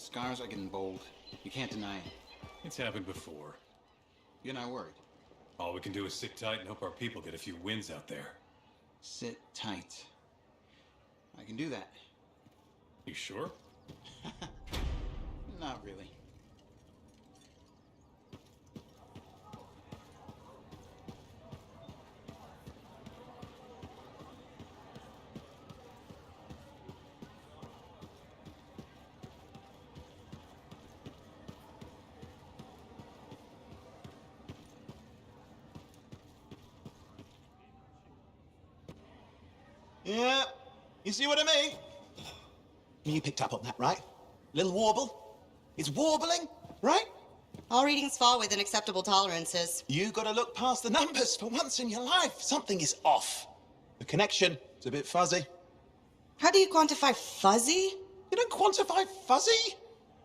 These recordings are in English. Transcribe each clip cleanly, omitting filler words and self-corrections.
scars are getting bold. You can't deny it. It's happened before. You're not worried. All we can do is sit tight and hope our people get a few wins out there. Sit tight. I can do that. You sure? Not really. Yeah, you see what I mean? You picked up on that, right? Little warble? It's warbling, right? All readings fall within acceptable tolerances. You gotta look past the numbers for once in your life. Something is off. The connection is a bit fuzzy. How do you quantify fuzzy? You don't quantify fuzzy.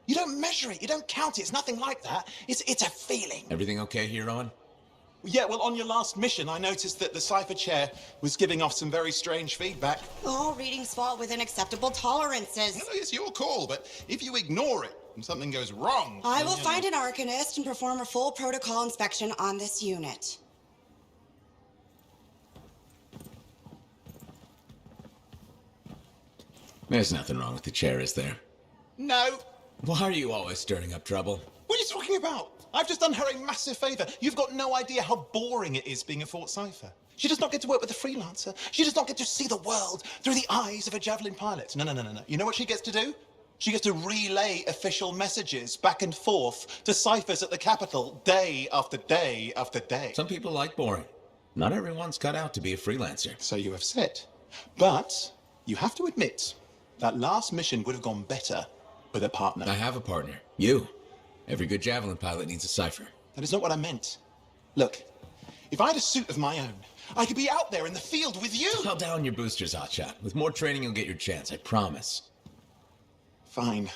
You don't measure it. You don't count it. It's nothing like that. It's a feeling. Everything okay here, Owen? Yeah, well, on your last mission, I noticed that the cipher chair was giving off some very strange feedback. All readings fall within acceptable tolerances. No, it's your call, but if you ignore it and something goes wrong... I will find an arcanist and perform a full protocol inspection on this unit. There's nothing wrong with the chair, is there? No. Why are you always stirring up trouble? What are you talking about? I've just done her a massive favour. You've got no idea how boring it is being a Fort Cipher. She does not get to work with a freelancer. She does not get to see the world through the eyes of a javelin pilot. No. You know what she gets to do? She gets to relay official messages back and forth to ciphers at the capital day after day after day. Some people like boring. Not everyone's cut out to be a freelancer. So you have said. But you have to admit that last mission would have gone better with a partner. I have a partner. You. Every good javelin pilot needs a cipher. That is not what I meant. Look, if I had a suit of my own, I could be out there in the field with you. Tell down your boosters, hotshot. With more training, you'll get your chance, I promise. Fine.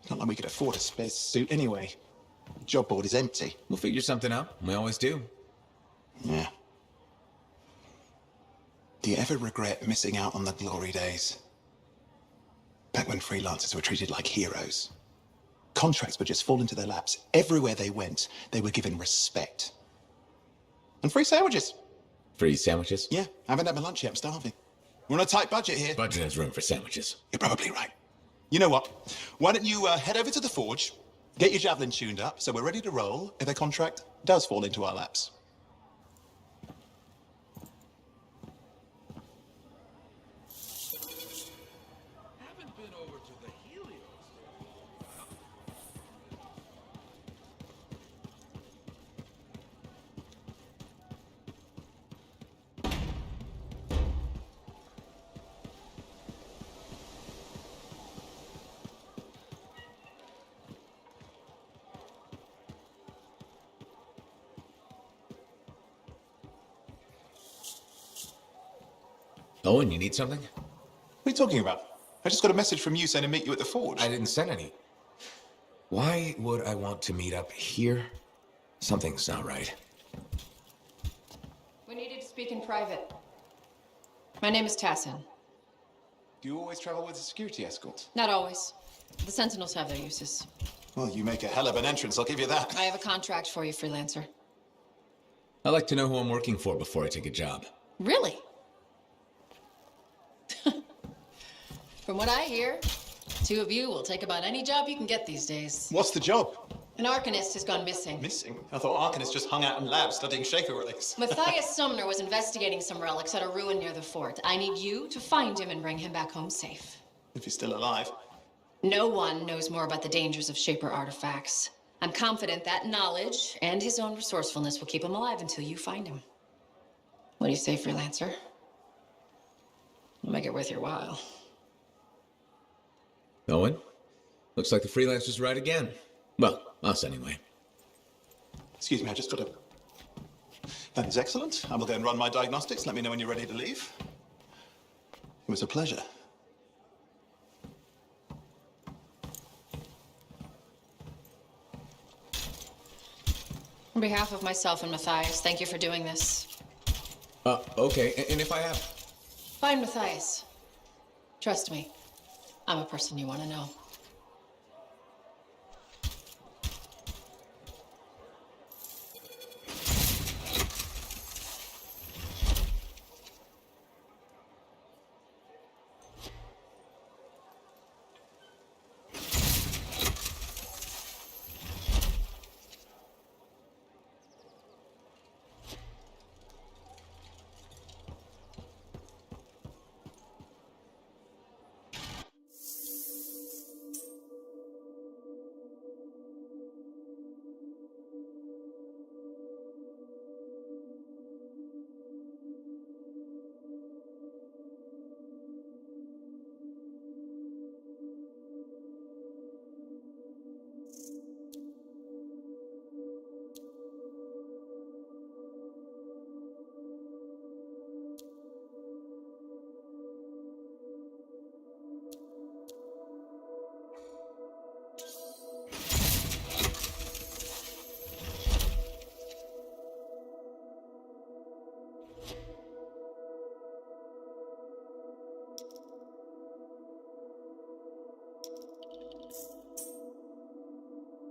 Not like we could afford a space suit anyway. The job board is empty. We'll figure something out. We always do. Yeah. Do you ever regret missing out on the glory days? Back when freelancers were treated like heroes. Contracts would just fall into their laps. Everywhere they went, they were given respect. And free sandwiches. Free sandwiches? Yeah, I haven't had my lunch yet. I'm starving. We're on a tight budget here. Budget has room for sandwiches. You're probably right. You know what? Why don't you head over to the forge, get your javelin tuned up, so we're ready to roll if a contract does fall into our laps. Haven't been over to the Helios. Owen, you need something? What are you talking about? I just got a message from you saying to meet you at the forge. I didn't send any. Why would I want to meet up here? Something's not right. We needed to speak in private. My name is Tassin. Do you always travel with a security escort? Not always. The Sentinels have their uses. Well, you make a hell of an entrance, I'll give you that. I have a contract for you, freelancer. I like to know who I'm working for before I take a job. Really? From what I hear, two of you will take about any job you can get these days. What's the job? An arcanist has gone missing. Missing? I thought Arcanists just hung out in labs studying Shaper relics. Matthias Sumner was investigating some relics at a ruin near the fort. I need you to find him and bring him back home safe. If he's still alive. No one knows more about the dangers of Shaper artifacts. I'm confident that knowledge and his own resourcefulness will keep him alive until you find him. What do you say, freelancer? We'll make it worth your while. Owen? Looks like the freelancer's right again. Well, us anyway. Excuse me, I just got to... That is excellent. I will go and run my diagnostics. Let me know when you're ready to leave. It was a pleasure. On behalf of myself and Matthias, thank you for doing this. Okay, and if I have... Find Matthias. Trust me, I'm a person you want to know.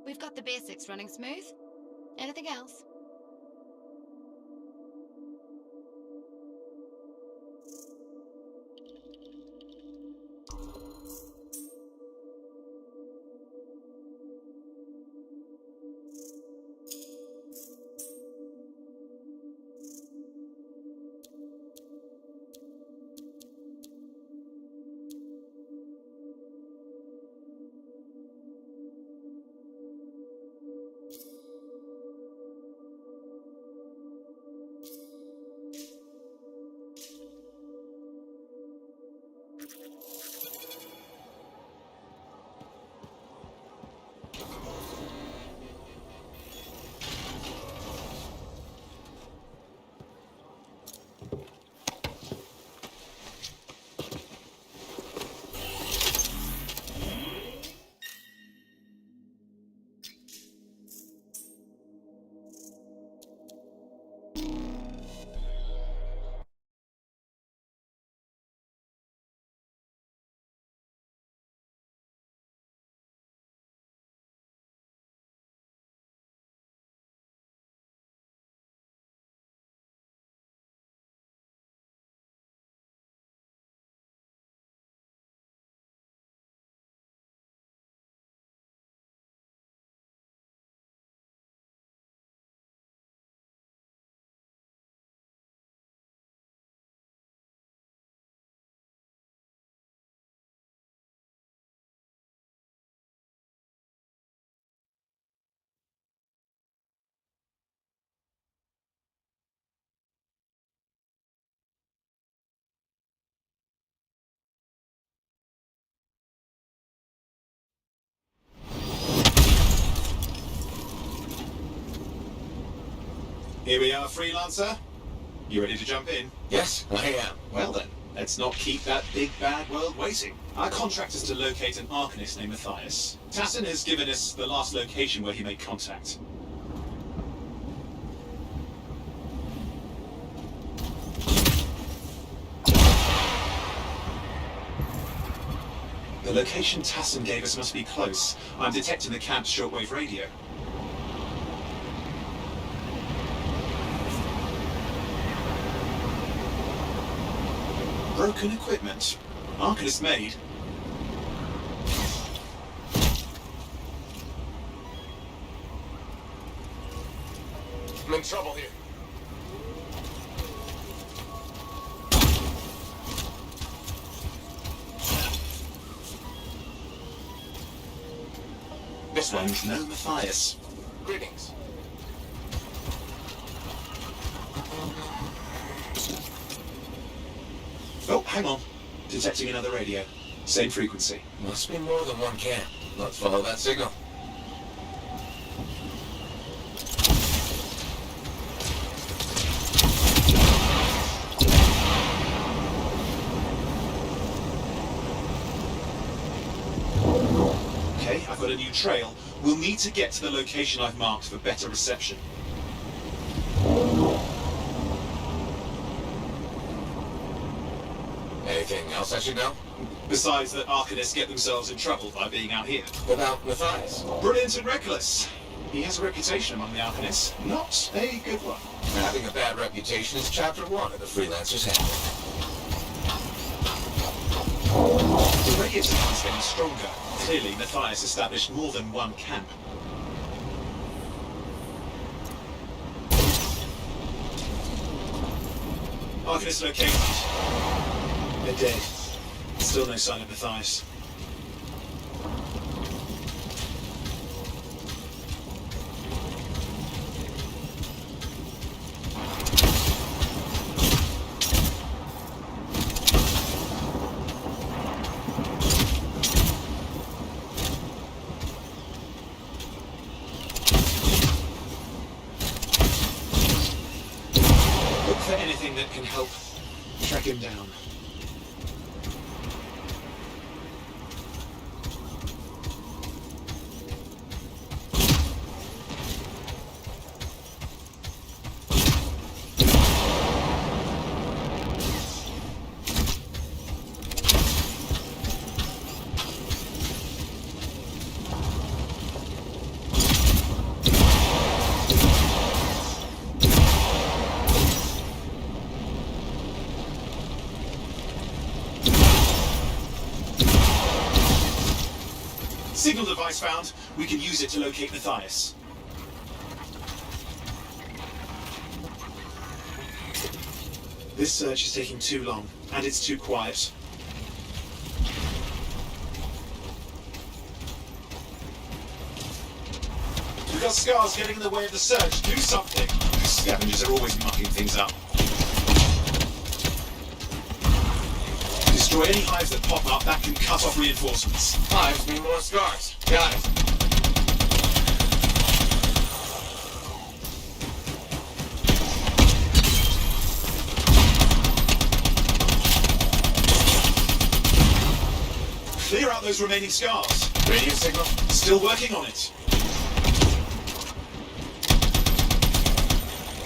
We've got the basics running smooth. Anything else? Here we are, freelancer. You ready to jump in? Yes, I am. Well then, let's not keep that big bad world waiting. Our contract is to locate an Arcanist named Matthias. Tassin has given us the last location where he made contact. The location Tassin gave us must be close. I'm detecting the camp's shortwave radio. Broken equipment. Arcanist made. I'm in trouble here. This one's no Matthias. Greetings. Oh, hang on. Detecting another radio. Same frequency. Must be more than one camp. Let's follow that signal. Okay, I've got a new trail. We'll need to get to the location I've marked for better reception. Anything else I should know? Besides that Arcanists get themselves in trouble by being out here. About Matthias. Brilliant and reckless. He has a reputation among the Arcanists. Not a good one. Having a bad reputation is chapter 1 of the Freelancer's Handbook. The radio signal is getting stronger. Clearly, Matthias established more than one camp. Arcanist located. They're dead. Still no sign of Matthias. Look for anything that can help track him down. Signal device found. We can use it to locate Matthias. This search is taking too long, and it's too quiet. We've got scars getting in the way of the search. Do something. These scavengers are always mucking things up. Destroy any hives that pop up. That can cut off reinforcements. Hives mean more scars. Got it. Clear out those remaining scars. Radio signal? Still working on it.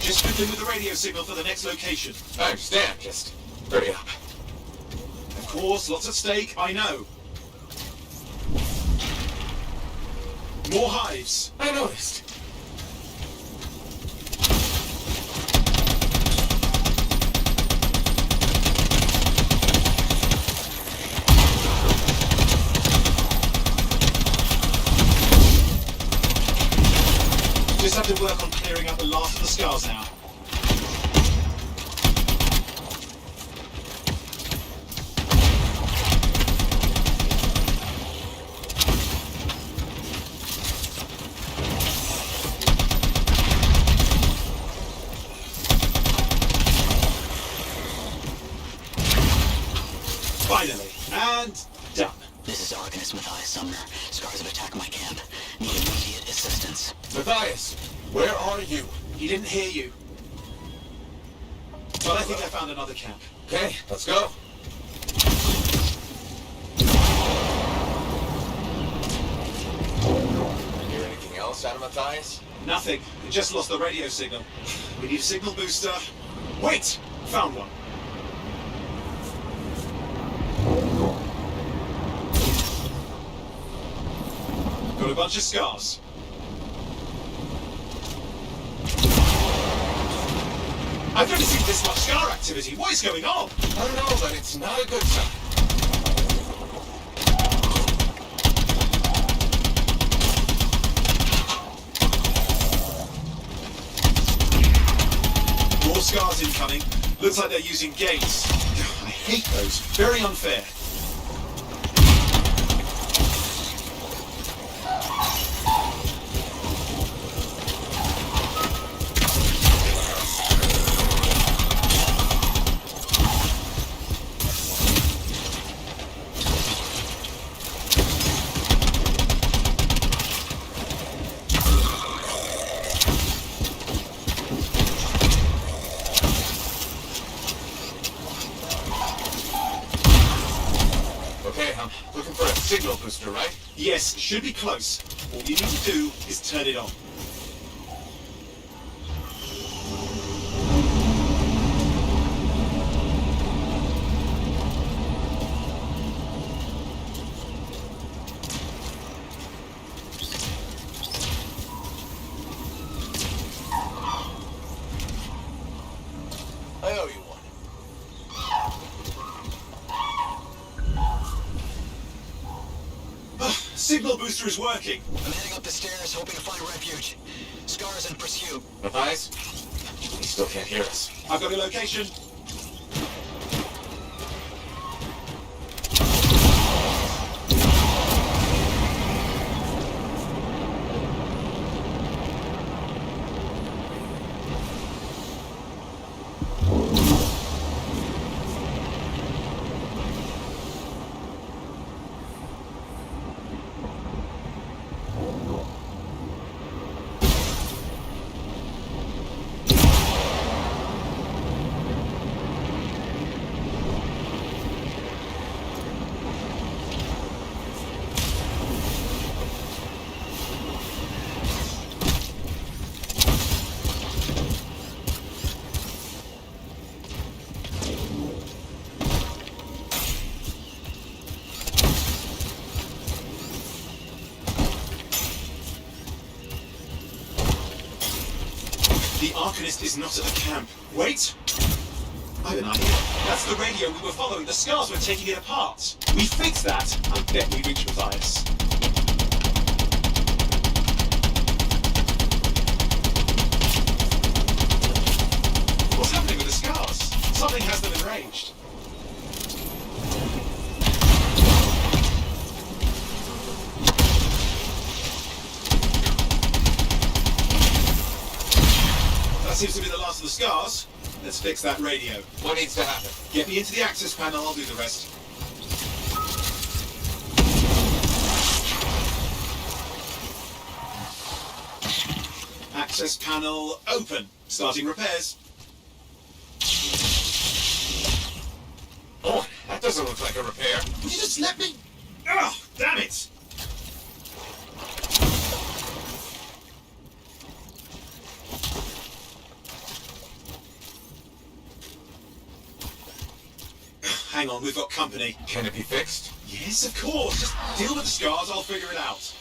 Just fiddling with the radio signal for the next location. I understand. Just hurry up. Of course, lots at stake, I know. More hives. I noticed. Just have to work on clearing out the last of the scars now. Finally, and done. This is Arcanist Matthias Sumner. Scars have attacked my camp. Need immediate assistance. Matthias, where are you? He didn't hear you. But I think I found another camp. Okay, let's go. Hear anything else out of Matthias? Nothing. It just lost the radio signal. We need a signal booster. Wait! Found one. Got a bunch of scars. I've never seen this much scar activity. What is going on? I don't know, but it's not a good sign. More scars incoming. Looks like they're using gates. I hate those. Very unfair. Okay, I'm looking for a signal booster, right? Yes, should be close. All you need to do is turn it on. I owe you one. Signal booster is working. I'm heading up the stairs, hoping to find refuge. Scars in pursuit. Matthias? He still can't hear us. I've got a location. The Arcanist is not at the camp. Wait! I have an idea. That's the radio we were following. The scars were taking it apart. We fix that, and then we reach Matthias. arranged. That seems to be the last of the scars. Let's fix that radio. What needs to happen? Get me into the access panel, I'll do the rest. Access panel open. Starting repairs. Oh, that doesn't look like a repair. Would you just let me? Oh, damn it! Hang on, we've got company. Can it be fixed? Yes, of course. Just deal with the scars, I'll figure it out.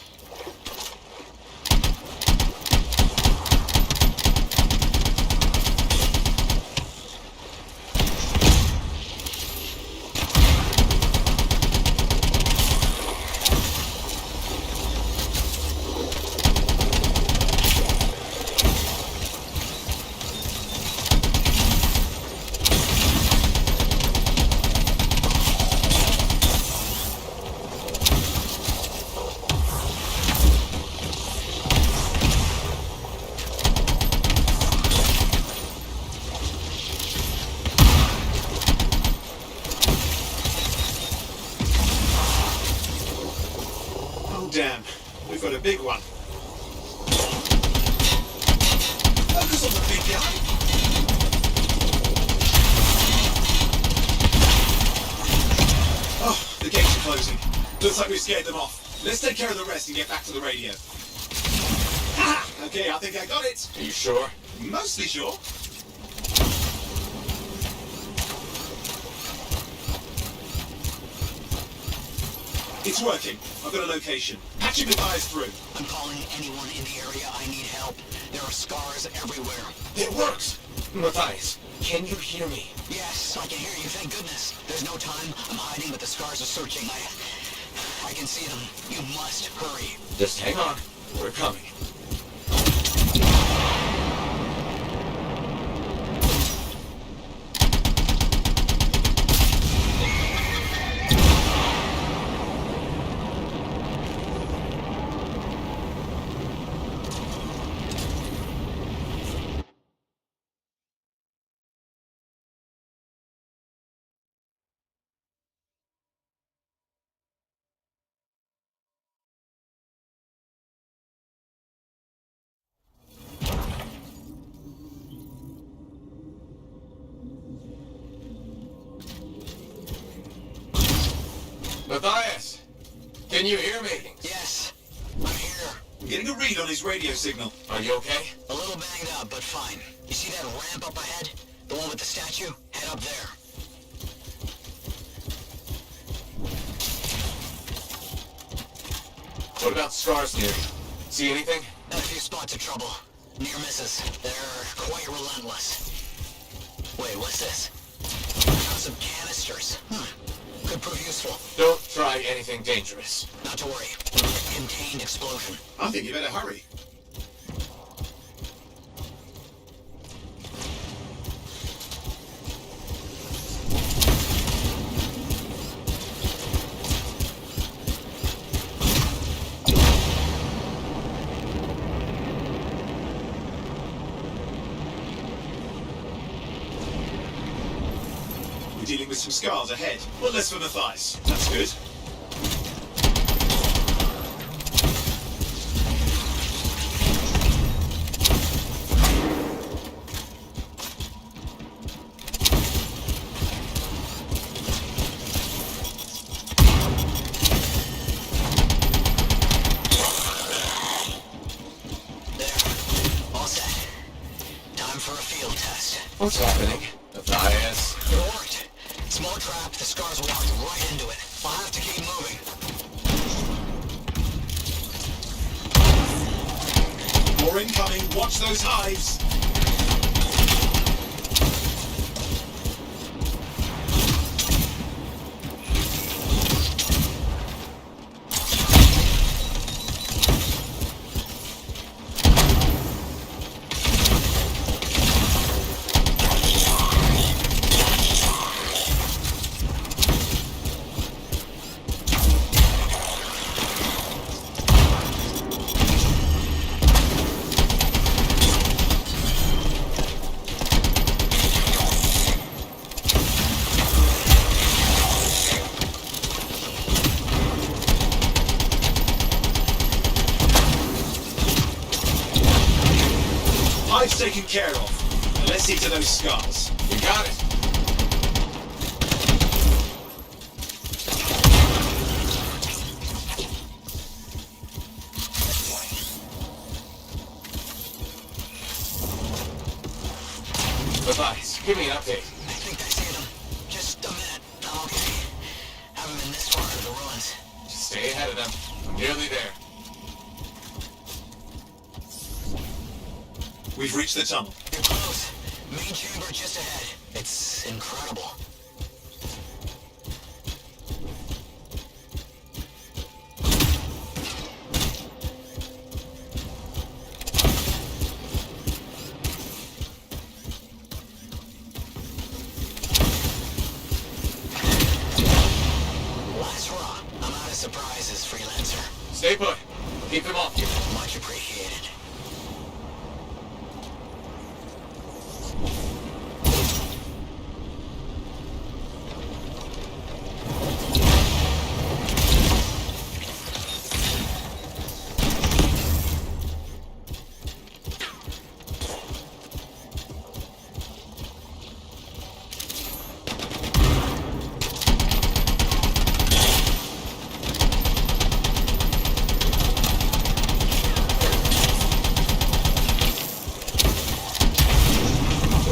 Damn, we've got a big one. Focus on the big guy. Oh, the gates are closing. Looks like we've scared them off. Let's take care of the rest and get back to the radio. Ha! Okay, I think I got it. Are you sure? Mostly sure. It's working. I've got a location. Patching the guys through. I'm calling anyone in the area. I need help. There are scars everywhere. It works! Matthias, can you hear me? Yes, I can hear you, thank goodness. There's no time. I'm hiding, but the scars are searching. I can see them. You must hurry. Just hang on. We're coming. Matthias, can you hear me? Yes, I'm here. I'm getting a read on his radio signal. Are you okay? A little banged up, but fine. You see that ramp up ahead? The one with the statue? Head up there. What about scars near you? See anything? Got a few spots of trouble. Near misses. They're quite relentless. Wait, what's this? Found some canisters. Could prove useful. Don't try anything dangerous. Not to worry. Contained explosion. I think you better hurry. We're dealing with some scars ahead. Well, less for Matthias. That's good. What's happening? Matthias? It worked. Small trap, the scars walked right into it. I'll have to keep moving. More incoming. Watch those hives. That's taken care of. Now let's see to those scars. You got it. Matthias, give me an update. I think I see them. Just a minute. I'm okay. Haven't been this far into the ruins. Just stay ahead of them. I'm nearly there. We've reached the tunnel. You're close. Main chamber just ahead. It's incredible. Last raw. I'm out of surprises, freelancer. Stay put. Keep them off you. Much appreciated.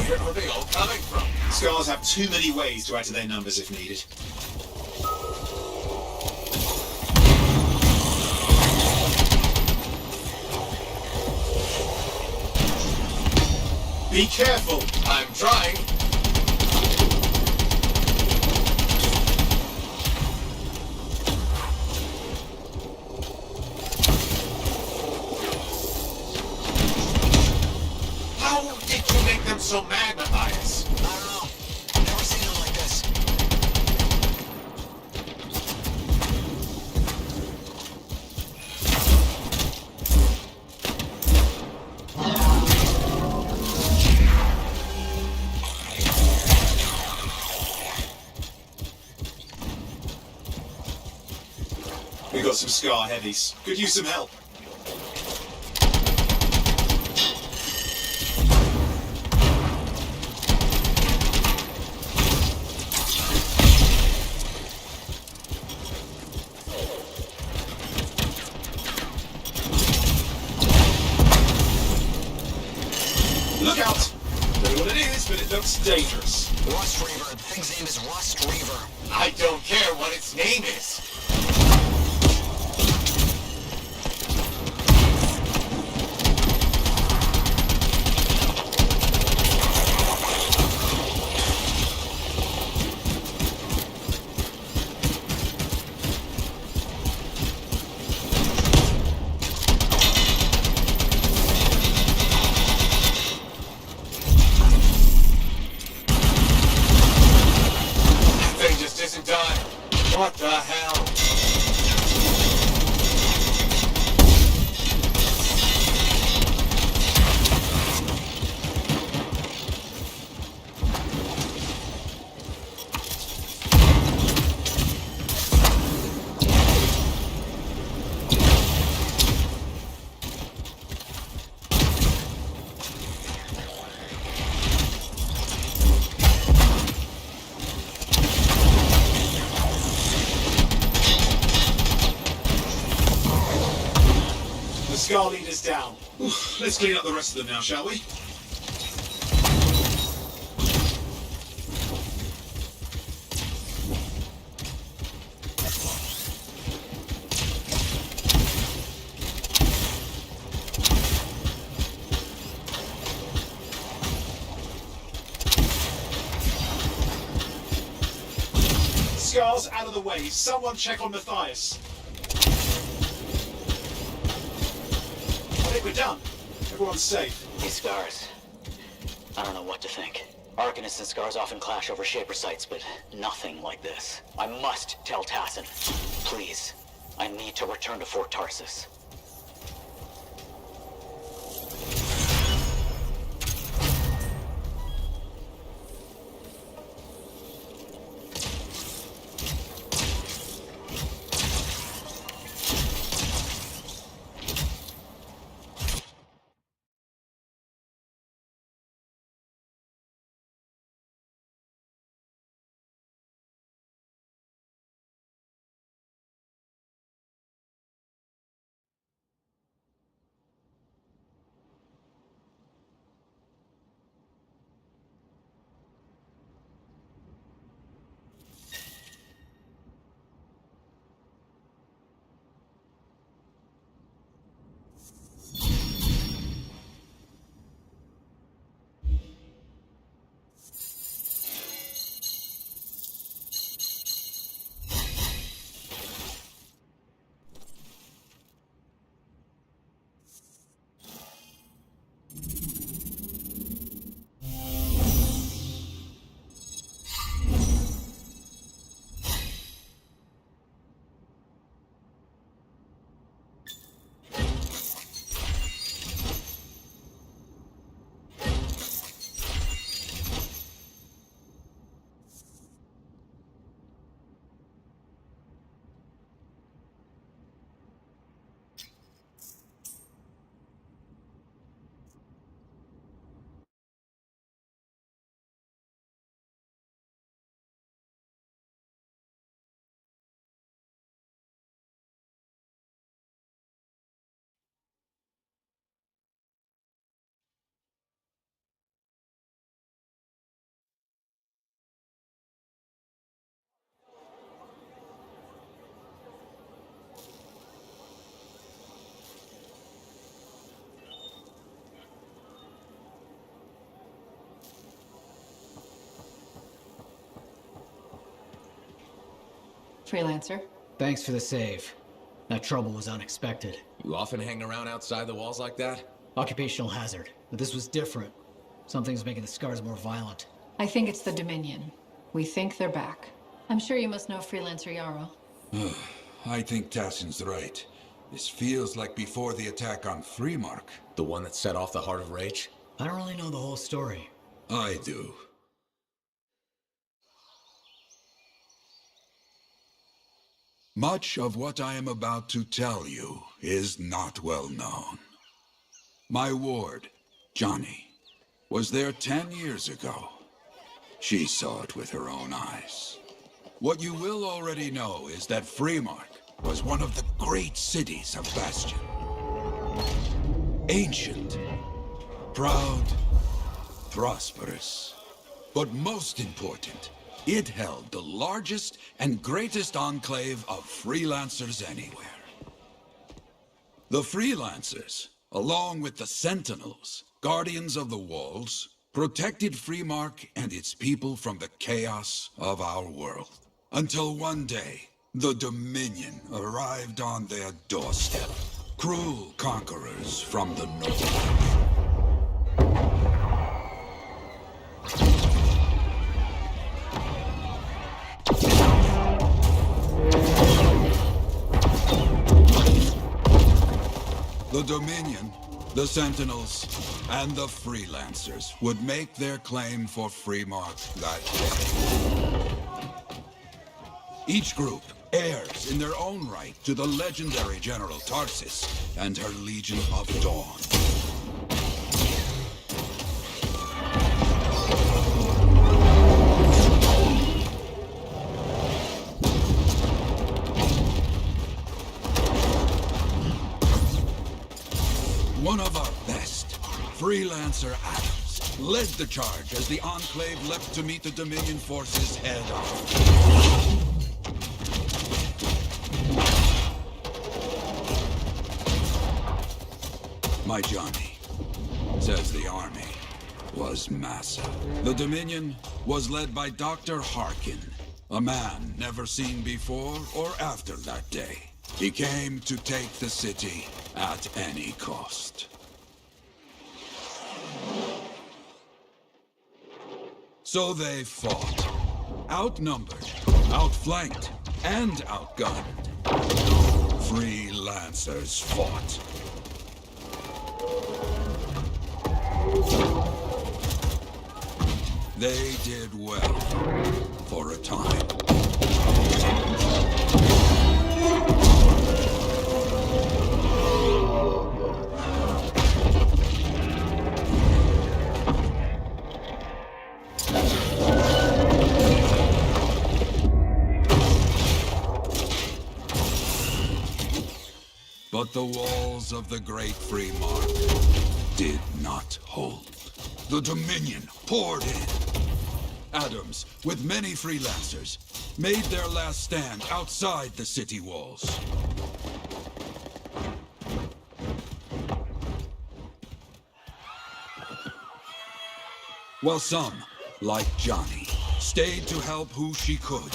Where are they all coming from? Scars have too many ways to add to their numbers if needed. Be careful! I'm trying. How did you make them so mad, Matthias? I don't know. Never seen them like this. We got some scar heavies. Could use some help. Look out! Don't know what it is, but it looks dangerous. Rust Reaver. The thing's name is Rust Reaver. I don't care what its name is. That thing just isn't done. What the hell? The Scar Leader's down. Oof, let's clean up the rest of them now, shall we? Scar's out of the way. Someone check on Matthias. I think we're done. Everyone's safe. These scars. I don't know what to think. Arcanists and scars often clash over Shaper sites, but nothing like this. I must tell Tassin. Please. I need to return to Fort Tarsus. Freelancer. Thanks for the save. That trouble was unexpected. You often hang around outside the walls like that? Occupational hazard. But this was different. Something's making the scars more violent. I think it's the Dominion. We think they're back. I'm sure you must know Freelancer Yarrow. I think Tassin's right. This feels like before the attack on Freemark. The one that set off the Heart of Rage? I don't really know the whole story. I do. Much of what I am about to tell you is not well known. My ward, Johnny, was there 10 years ago. She saw it with her own eyes. What you will already know is that Freemark was one of the great cities of Bastion. Ancient, proud, prosperous. But most important, it held the largest and greatest enclave of freelancers anywhere. The freelancers, along with the Sentinels, guardians of the walls, protected Freemark and its people from the chaos of our world. Until one day, the Dominion arrived on their doorstep. Cruel conquerors from the north. The Dominion, the Sentinels, and the Freelancers would make their claim for Freemark that day. Each group heirs in their own right to the legendary General Tarsis and her Legion of Dawn. One of our best, Freelancer Adams, led the charge as the Enclave leapt to meet the Dominion forces head on. My Johnny says the army was massive. The Dominion was led by Dr. Harkin, a man never seen before or after that day. He came to take the city at any cost. So they fought. Outnumbered, outflanked, and outgunned. Freelancers fought. They did well for a time. But the walls of the Great Freemark did not hold. The Dominion poured in. Adams, with many freelancers, made their last stand outside the city walls. While some, like Johnny, stayed to help who she could.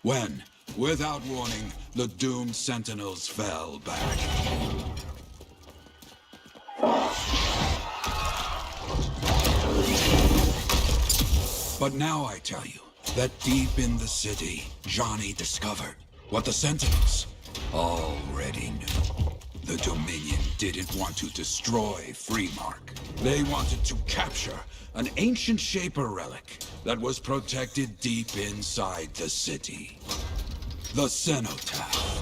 When, without warning, the doomed Sentinels fell back. But now I tell you that deep in the city, Johnny discovered what the Sentinels already knew. The Dominion didn't want to destroy Freemark. They wanted to capture an ancient Shaper relic that was protected deep inside the city. The Cenotaph.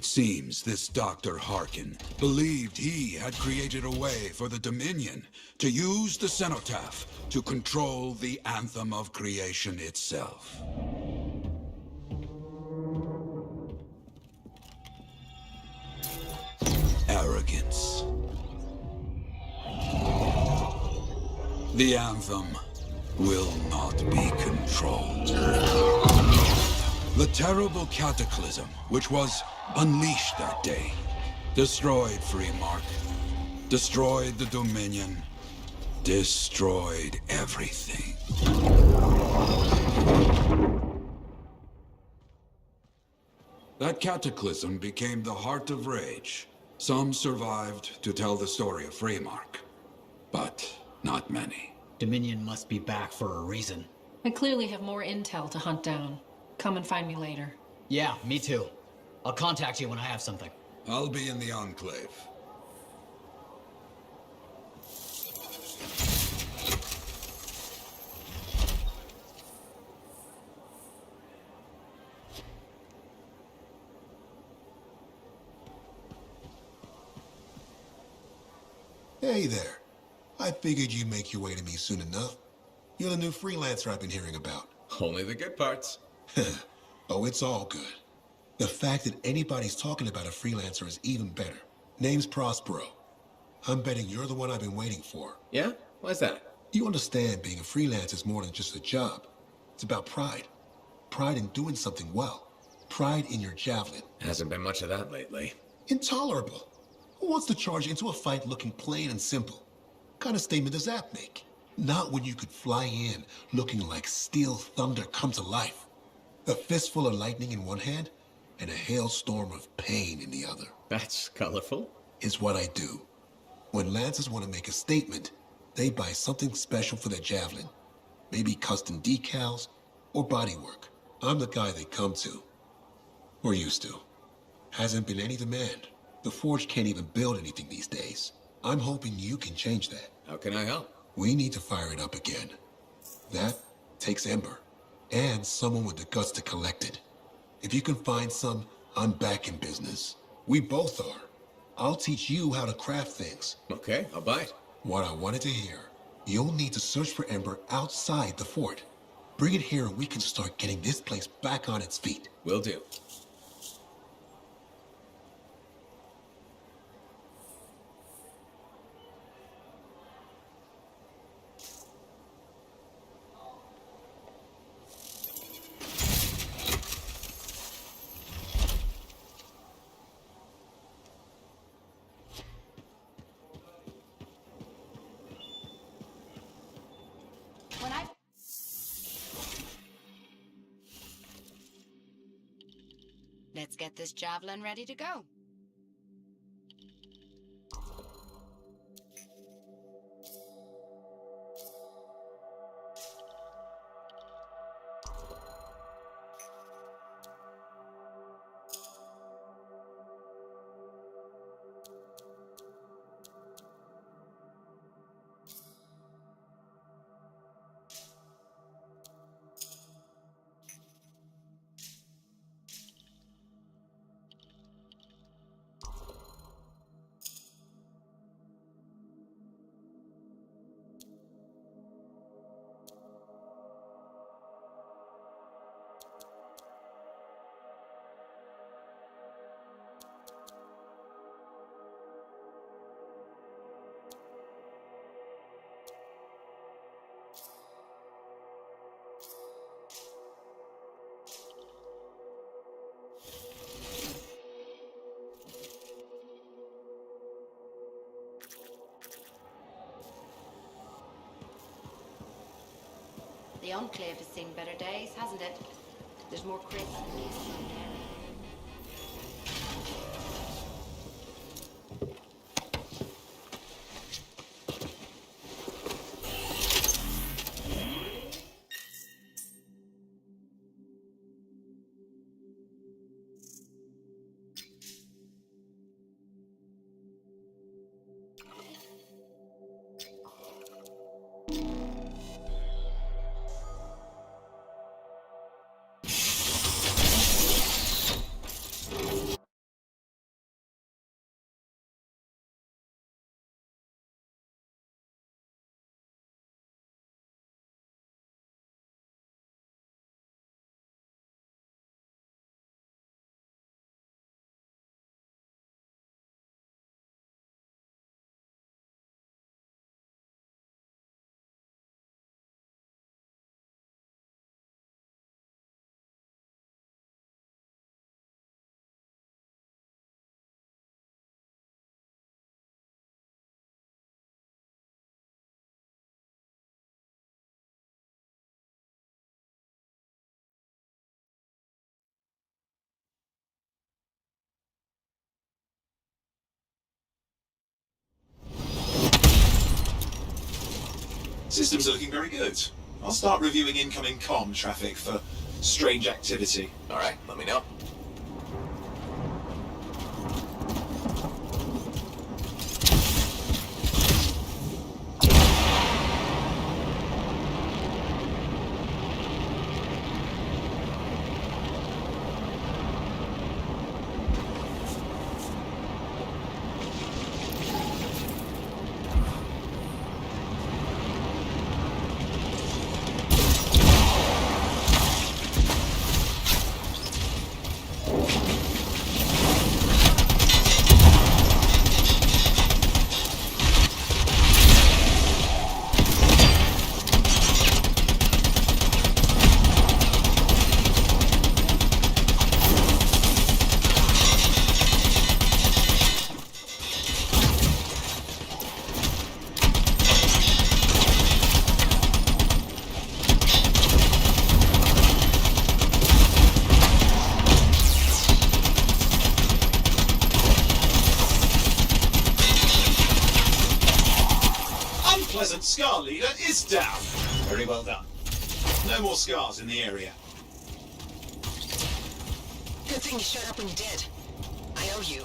It seems this Dr. Harkin believed he had created a way for the Dominion to use the cenotaph to control the Anthem of Creation itself. Arrogance. The Anthem will not be controlled. The terrible cataclysm, which was unleashed that day, destroyed Freemark, destroyed the Dominion, destroyed everything. That cataclysm became the heart of rage. Some survived to tell the story of Freemark, but not many. Dominion must be back for a reason. I clearly have more intel to hunt down. Come and find me later. Yeah, me too. I'll contact you when I have something. I'll be in the Enclave. Hey there. I figured you'd make your way to me soon enough. You're the new freelancer I've been hearing about. Only the good parts. Oh, it's all good. The fact that anybody's talking about a freelancer is even better. Name's Prospero. I'm betting you're the one I've been waiting for. Yeah? Why's that? You understand being a freelancer is more than just a job. It's about pride. Pride in doing something well. Pride in your javelin. Hasn't been much of that lately. Intolerable. Who wants to charge into a fight looking plain and simple? What kind of statement does that make? Not when you could fly in looking like steel thunder come to life. A fistful of lightning in one hand and a hailstorm of pain in the other. That's colorful. Is what I do. When lancers want to make a statement, they buy something special for their javelin. Maybe custom decals or bodywork. I'm the guy they come to. Or used to. Hasn't been any demand. The Forge can't even build anything these days. I'm hoping you can change that. How can I help? We need to fire it up again. That takes Ember. And someone with the guts to collect it. If you can find some, I'm back in business. We both are. I'll teach you how to craft things. Okay, I'll bite. What I wanted to hear. You'll need to search for Ember outside the fort. Bring it here and we can start getting this place back on its feet. Will do. Let's get this javelin ready to go. The Enclave has seen better days, hasn't it? There's more crates than these in there. Systems are looking very good. I'll start reviewing incoming comm traffic for strange activity. All right, let me know. Unpleasant Scar Leader is down. Very well done. No more scars in the area. Good thing you showed up when you did. I owe you.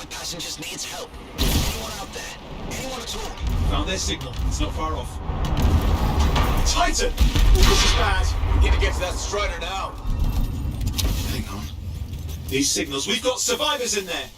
Passengers needs help. Anyone out there? Anyone at all? Found their signal. It's not far off. Titan! This is bad. We need to get to that Strider now. Hang on. These signals. We've got survivors in there.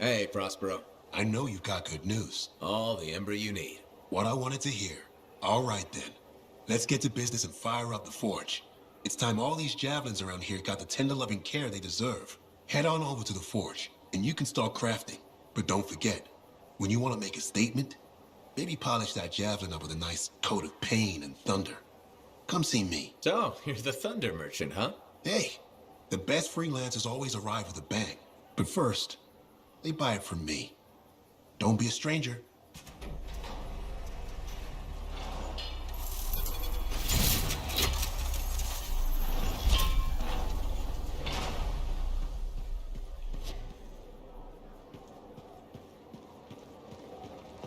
Hey, Prospero. I know you've got good news. All the ember you need. What I wanted to hear. All right, then. Let's get to business and fire up the forge. It's time all these javelins around here got the tender loving care they deserve. Head on over to the forge, and you can start crafting. But don't forget, when you want to make a statement, maybe polish that javelin up with a nice coat of pain and thunder. Come see me. So, you're the thunder merchant, huh? Hey, the best freelancers always arrive with a bang. But first, they buy it from me. Don't be a stranger.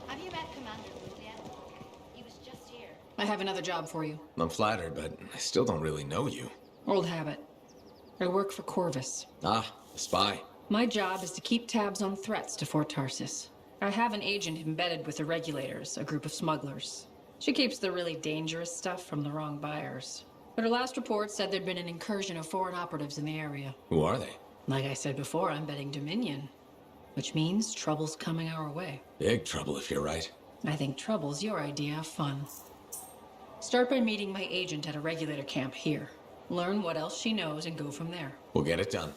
Have you met Commander Wood yet? He was just here. I have another job for you. I'm flattered, but I still don't really know you. Old habit. I work for Corvus. Ah, a spy. My job is to keep tabs on threats to Fort Tarsis. I have an agent embedded with the regulators, a group of smugglers. She keeps the really dangerous stuff from the wrong buyers. But her last report said there'd been an incursion of foreign operatives in the area. Who are they? Like I said before, I'm betting Dominion. Which means trouble's coming our way. Big trouble if you're right. I think trouble's your idea of fun. Start by meeting my agent at a regulator camp here. Learn what else she knows and go from there. We'll get it done.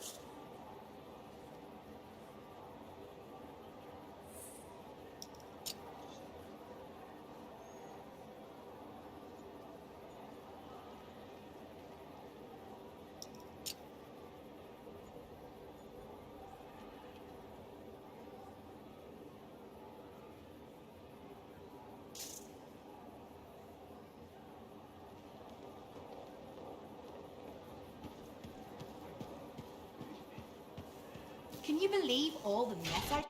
Can you believe all the mess I...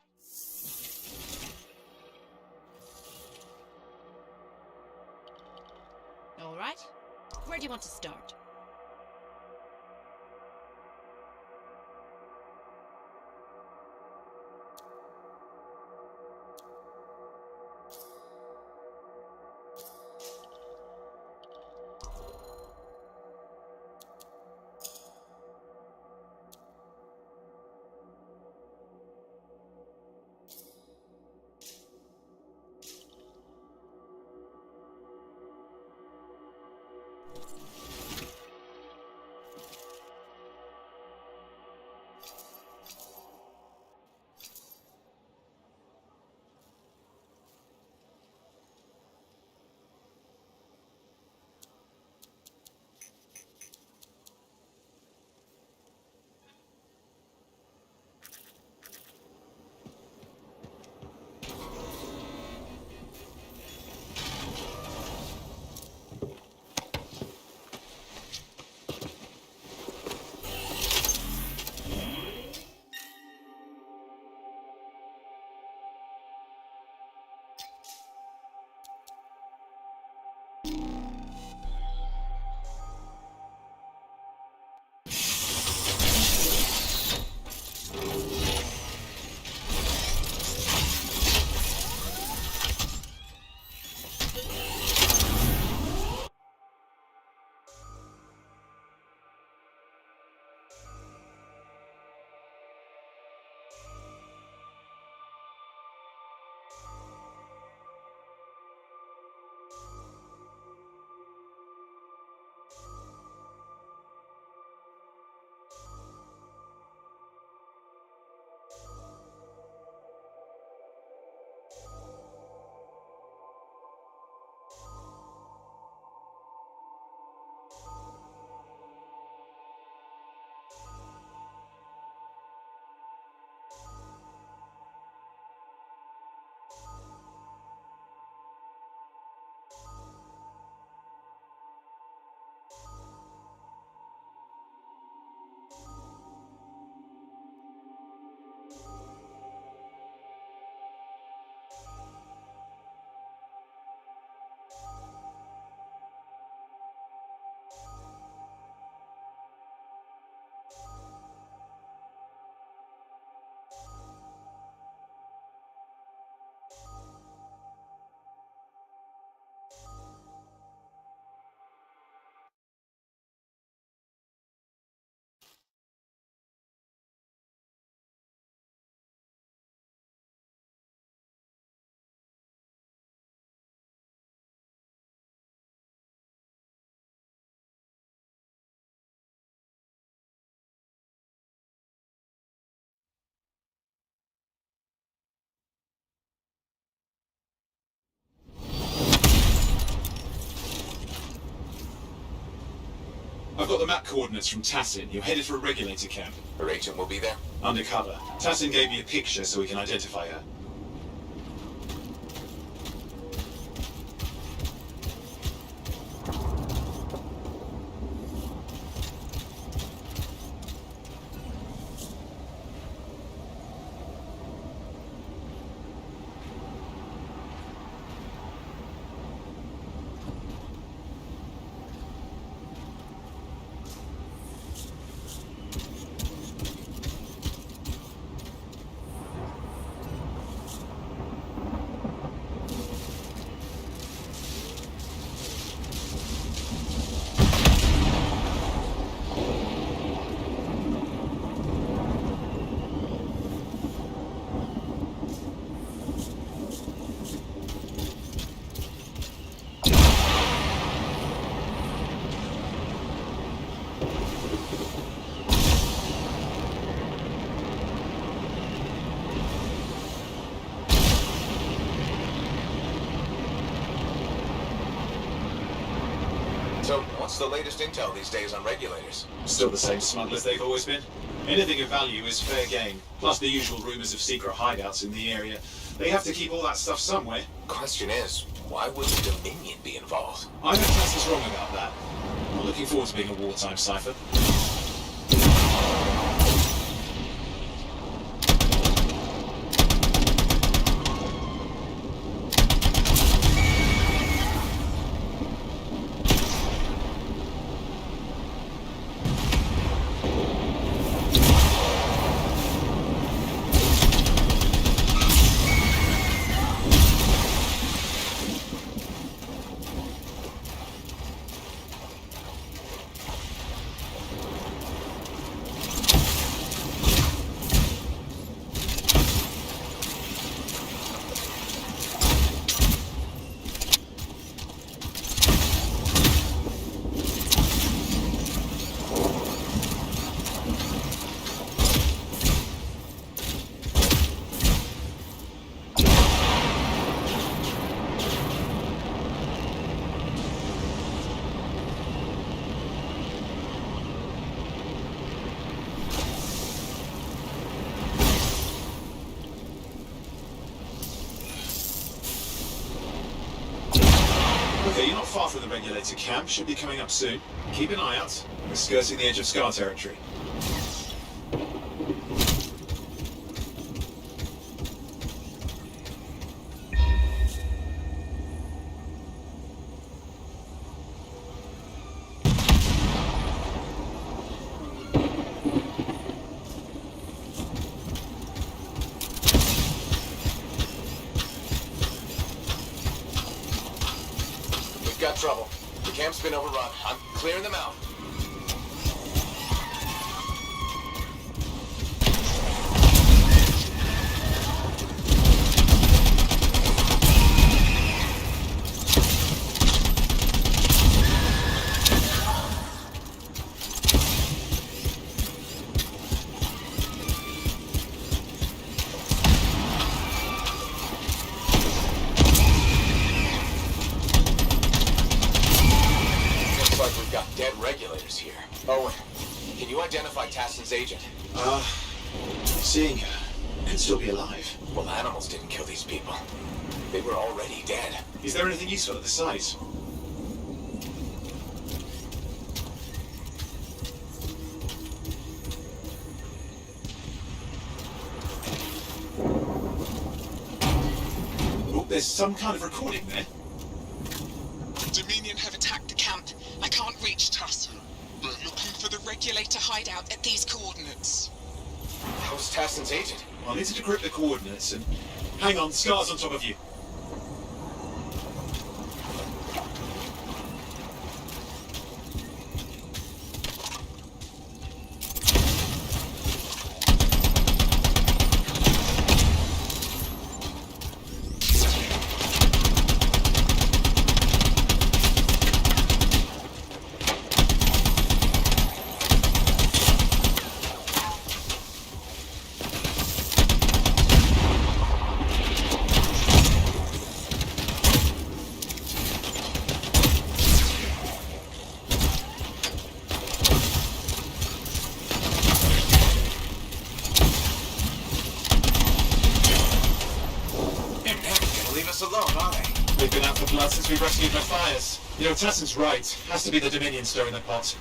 All right. Where do you want to start? I've got the map coordinates from Tassin. You're headed for a regulator camp. Her agent will be there? Undercover. Tassin gave me a picture so we can identify her. So, what's the latest intel these days on regulators? Still the same smugglers they've always been. Anything of value is fair game, plus the usual rumors of secret hideouts in the area. They have to keep all that stuff somewhere. Question is, why would the Dominion be involved? I think Tassin's wrong about that. I'm looking forward to being a wartime cipher. Okay, you're not far from the regulator camp. Should be coming up soon. Keep an eye out. We're skirting the edge of Scar territory. We've got trouble. The camp's been overrun. I'm clearing them out. Looks like we've got dead regulators here. Owen, can you identify Tassin's agent? Seeing her could still be alive. Well, animals didn't kill these people. They were already dead. Is there anything useful at the site? Oh, there's some kind of recording there. Dominion have attacked the camp. I can't reach Tassin. We're looking for the regulator hideout at these coordinates. How's Tassin's agent? I'll need to decrypt the coordinates and... Hang on, Scar's on top of you. Leave us alone, are they? They've been out for blood since we rescued Matthias. You know, Tassin's right. Has to be the Dominion stirring the pot.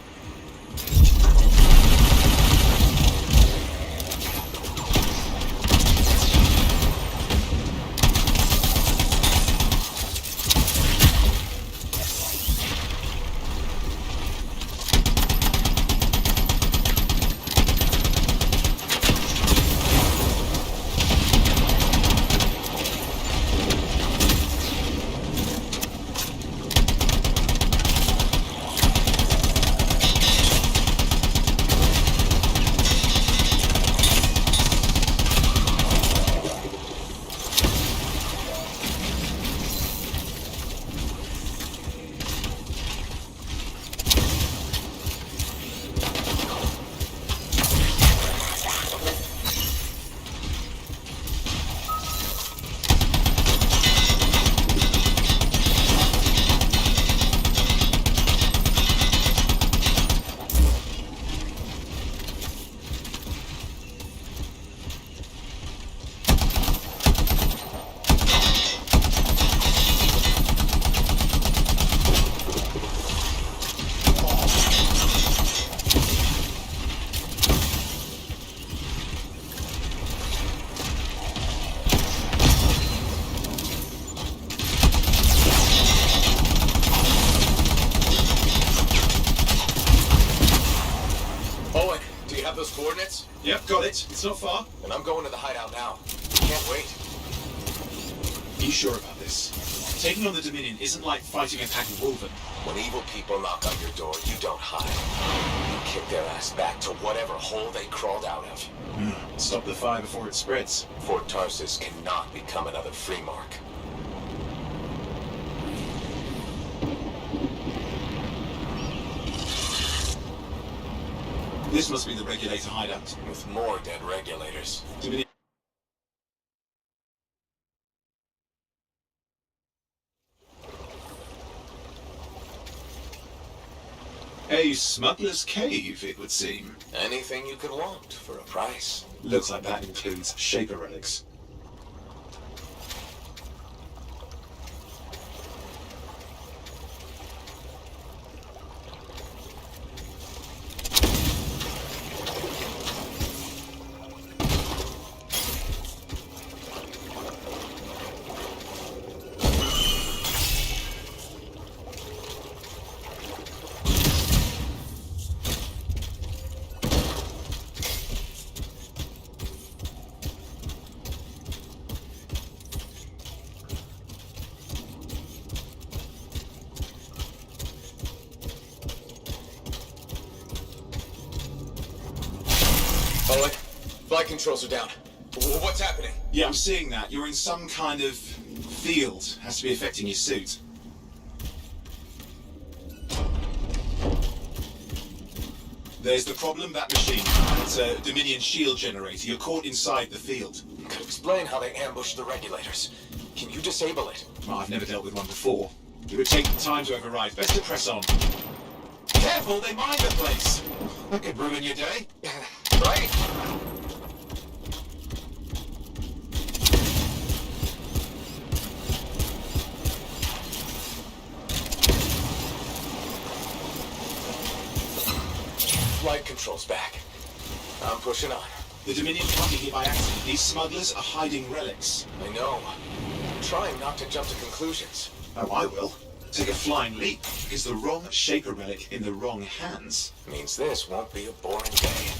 Owen, do you have those coordinates? Yep, got it. It's not far. And I'm going to the hideout now. Can't wait. Are you sure about this? Taking on the Dominion isn't like fighting a pack of wolven. When evil people knock on your door, you don't hide. You kick their ass back to whatever hole they crawled out of. Stop the fire before it spreads. Fort Tarsus cannot become another free mark. This must be the regulator hideout. With more dead regulators. Dominion. A smuggler's cave, it would seem. Anything you could want for a price. Looks like that includes Shaper relics. Owen, flight controls are down. What's happening? Yeah, I'm seeing that. You're in some kind of field. Has to be affecting your suit. There's the problem, that machine. It's a Dominion shield generator. You're caught inside the field. Could explain how they ambushed the regulators. Can you disable it? Well, I've never dealt with one before. It would take time to override. Best to press on. Careful, they mine the place! That could ruin your day. Right? Flight control's back. I'm pushing on. The Dominion can't be here by accident. These smugglers are hiding relics. I know. I'm trying not to jump to conclusions. Oh, I will. Take a flying leap. Is the wrong Shaper relic in the wrong hands? Means this won't be a boring day.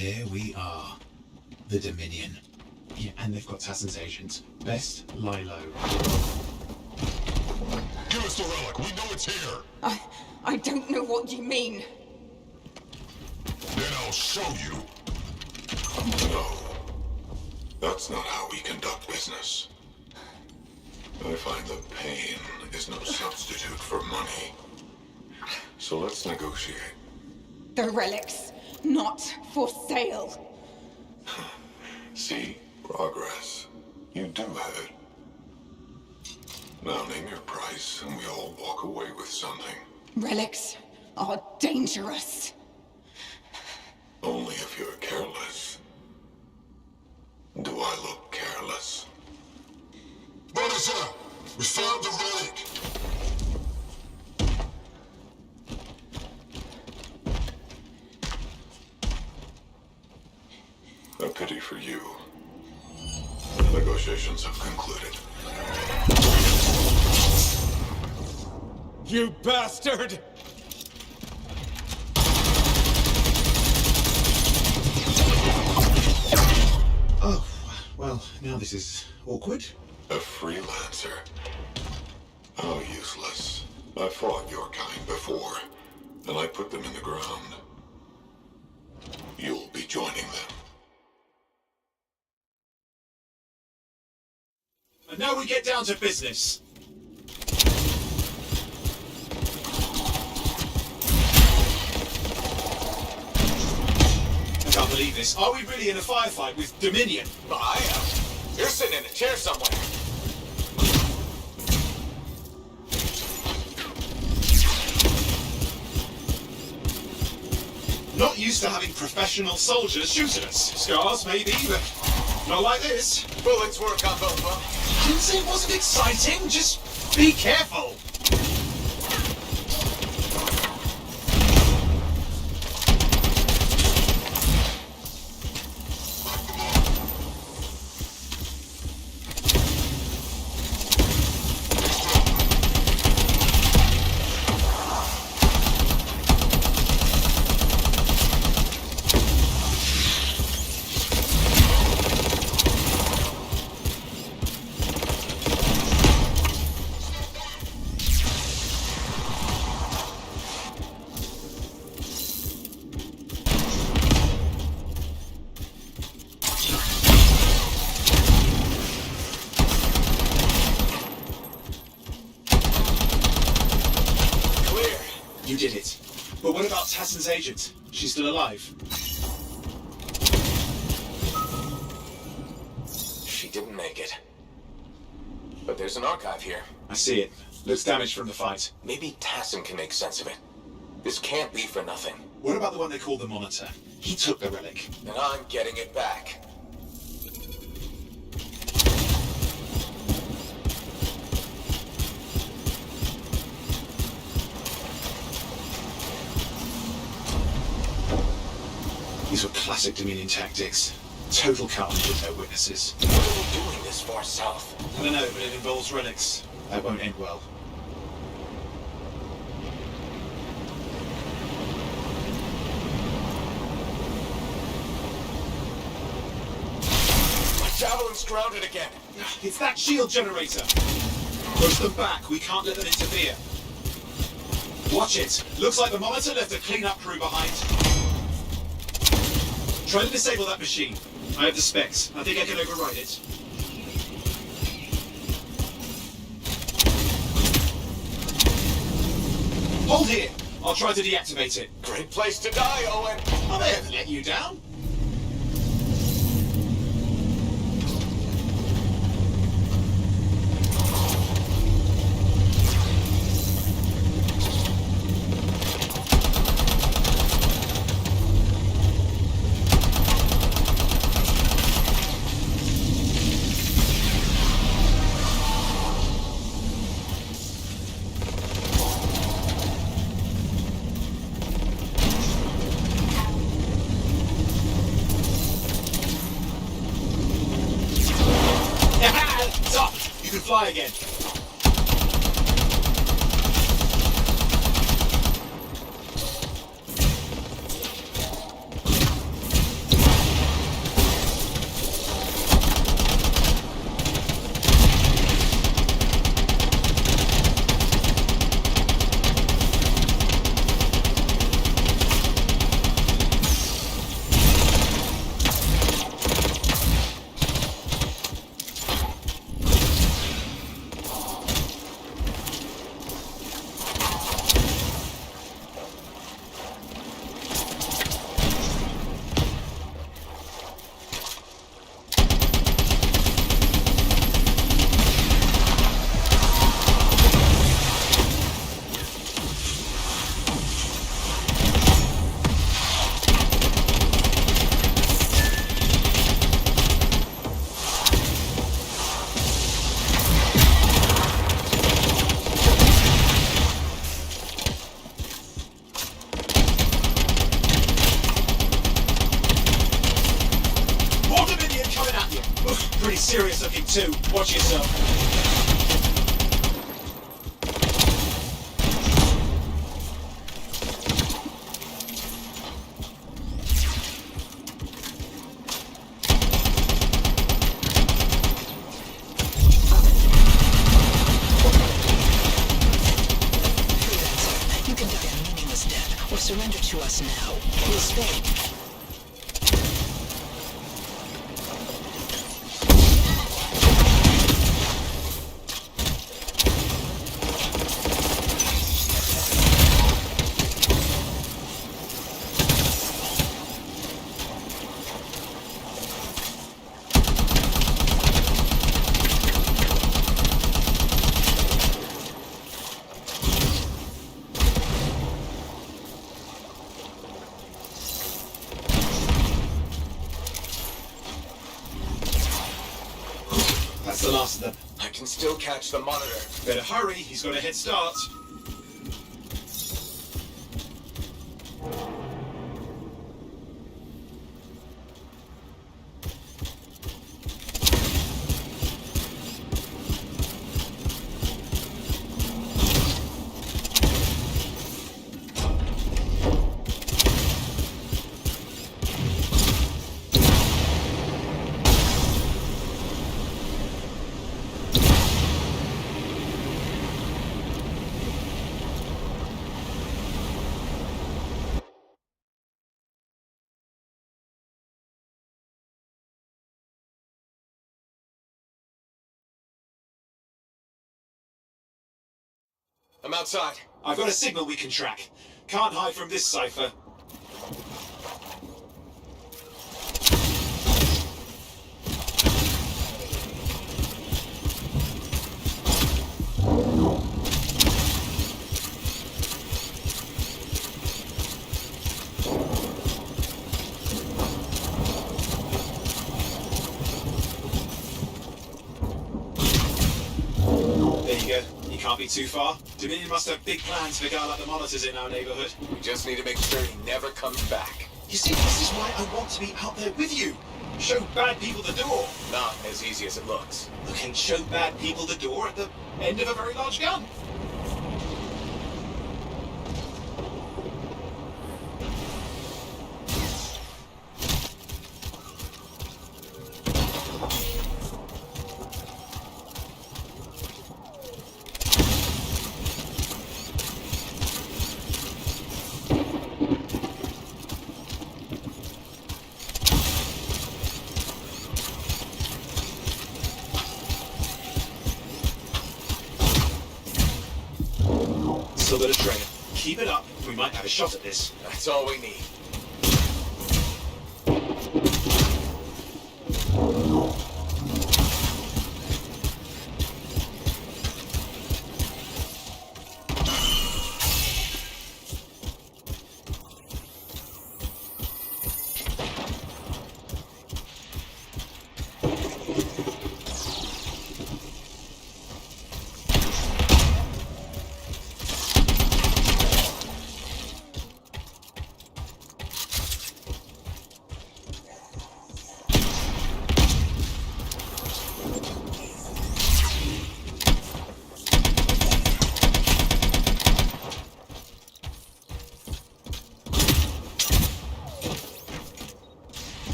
There we are. The Dominion. Yeah, and they've got Tassin's agent. Best lie low. Give us the relic. We know it's here. I don't know what you mean. Then I'll show you. No. That's not how we conduct business. I find that pain is no substitute for money. So let's negotiate. The relics, not for sale. See? Progress. You do have it. Now name your price and we all walk away with something. Relics are dangerous. Only if you're careless. Do I look careless? Butter's up! We found the relic! A pity for you. Negotiations have concluded. You bastard! Oh, well, now this is awkward. A freelancer? How useless. I fought your kind before, and I put them in the ground. You'll be joining them. And now we get down to business. I can't believe this. Are we really in a firefight with Dominion? I am. You're sitting in a chair somewhere. Not used to having professional soldiers shoot at us. Scars, maybe, but not like this. Bullets work on both of them. Didn't say it wasn't exciting. Just be careful. You did it. But what about Tassin's agent? She's still alive. She didn't make it. But there's an archive here. I see it. Looks damaged from the fight. Maybe Tassin can make sense of it. This can't be for nothing. What about the one they call the Monitor? He took the relic. And I'm getting it back. These were classic Dominion tactics. Total carnage with no witnesses. What are they doing this far south? I don't know, but it involves relics. That won't end well. My javelin's grounded again. It's that shield generator. Push them back. We can't let them interfere. Watch it. Looks like the Monitor left a cleanup crew behind. Try to disable that machine. I have the specs. I think I can override it. Hold here. I'll try to deactivate it. Great place to die, Owen. I may have let you down. It's up! You can fly again. Pretty serious looking too. Watch yourself. You can die a meaningless death, or surrender to us now. His fate. That's the last of them. I can still catch the Monitor. Better hurry, he's got a head start. I'm outside. I've got a signal we can track. Can't hide from this cipher. Can't be too far. Dominion must have big plans for a guy like the monitors in our neighborhood. We just need to make sure he never comes back. You see, this is why I want to be out there with you. Show bad people the door. Not as easy as it looks. Okay, show bad people the door at the end of a very large gun. Still got a trail. Keep it up. We might have a shot at this. That's all we need.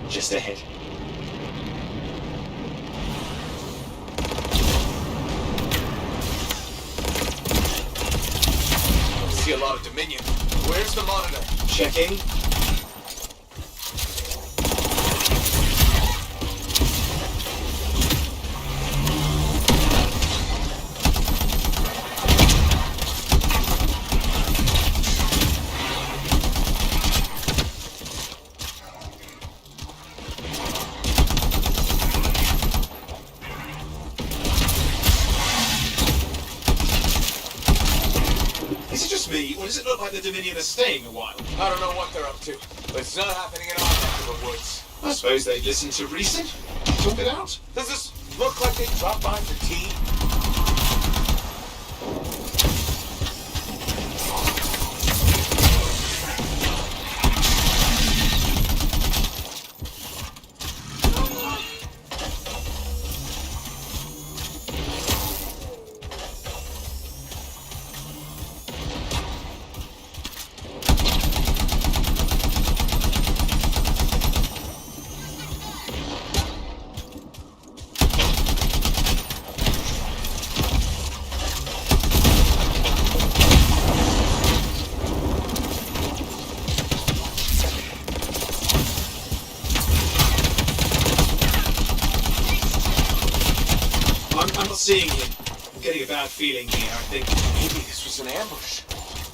Just ahead. See a lot of Dominion. Where's the monitor? Checking. Or does it look like the Dominion are staying a while? I don't know what they're up to, but it's not happening in our neck of the woods. I suppose they listen to reason. Talk it out. Does this look like they dropped by for tea? feeling here, I think. Maybe this was an ambush.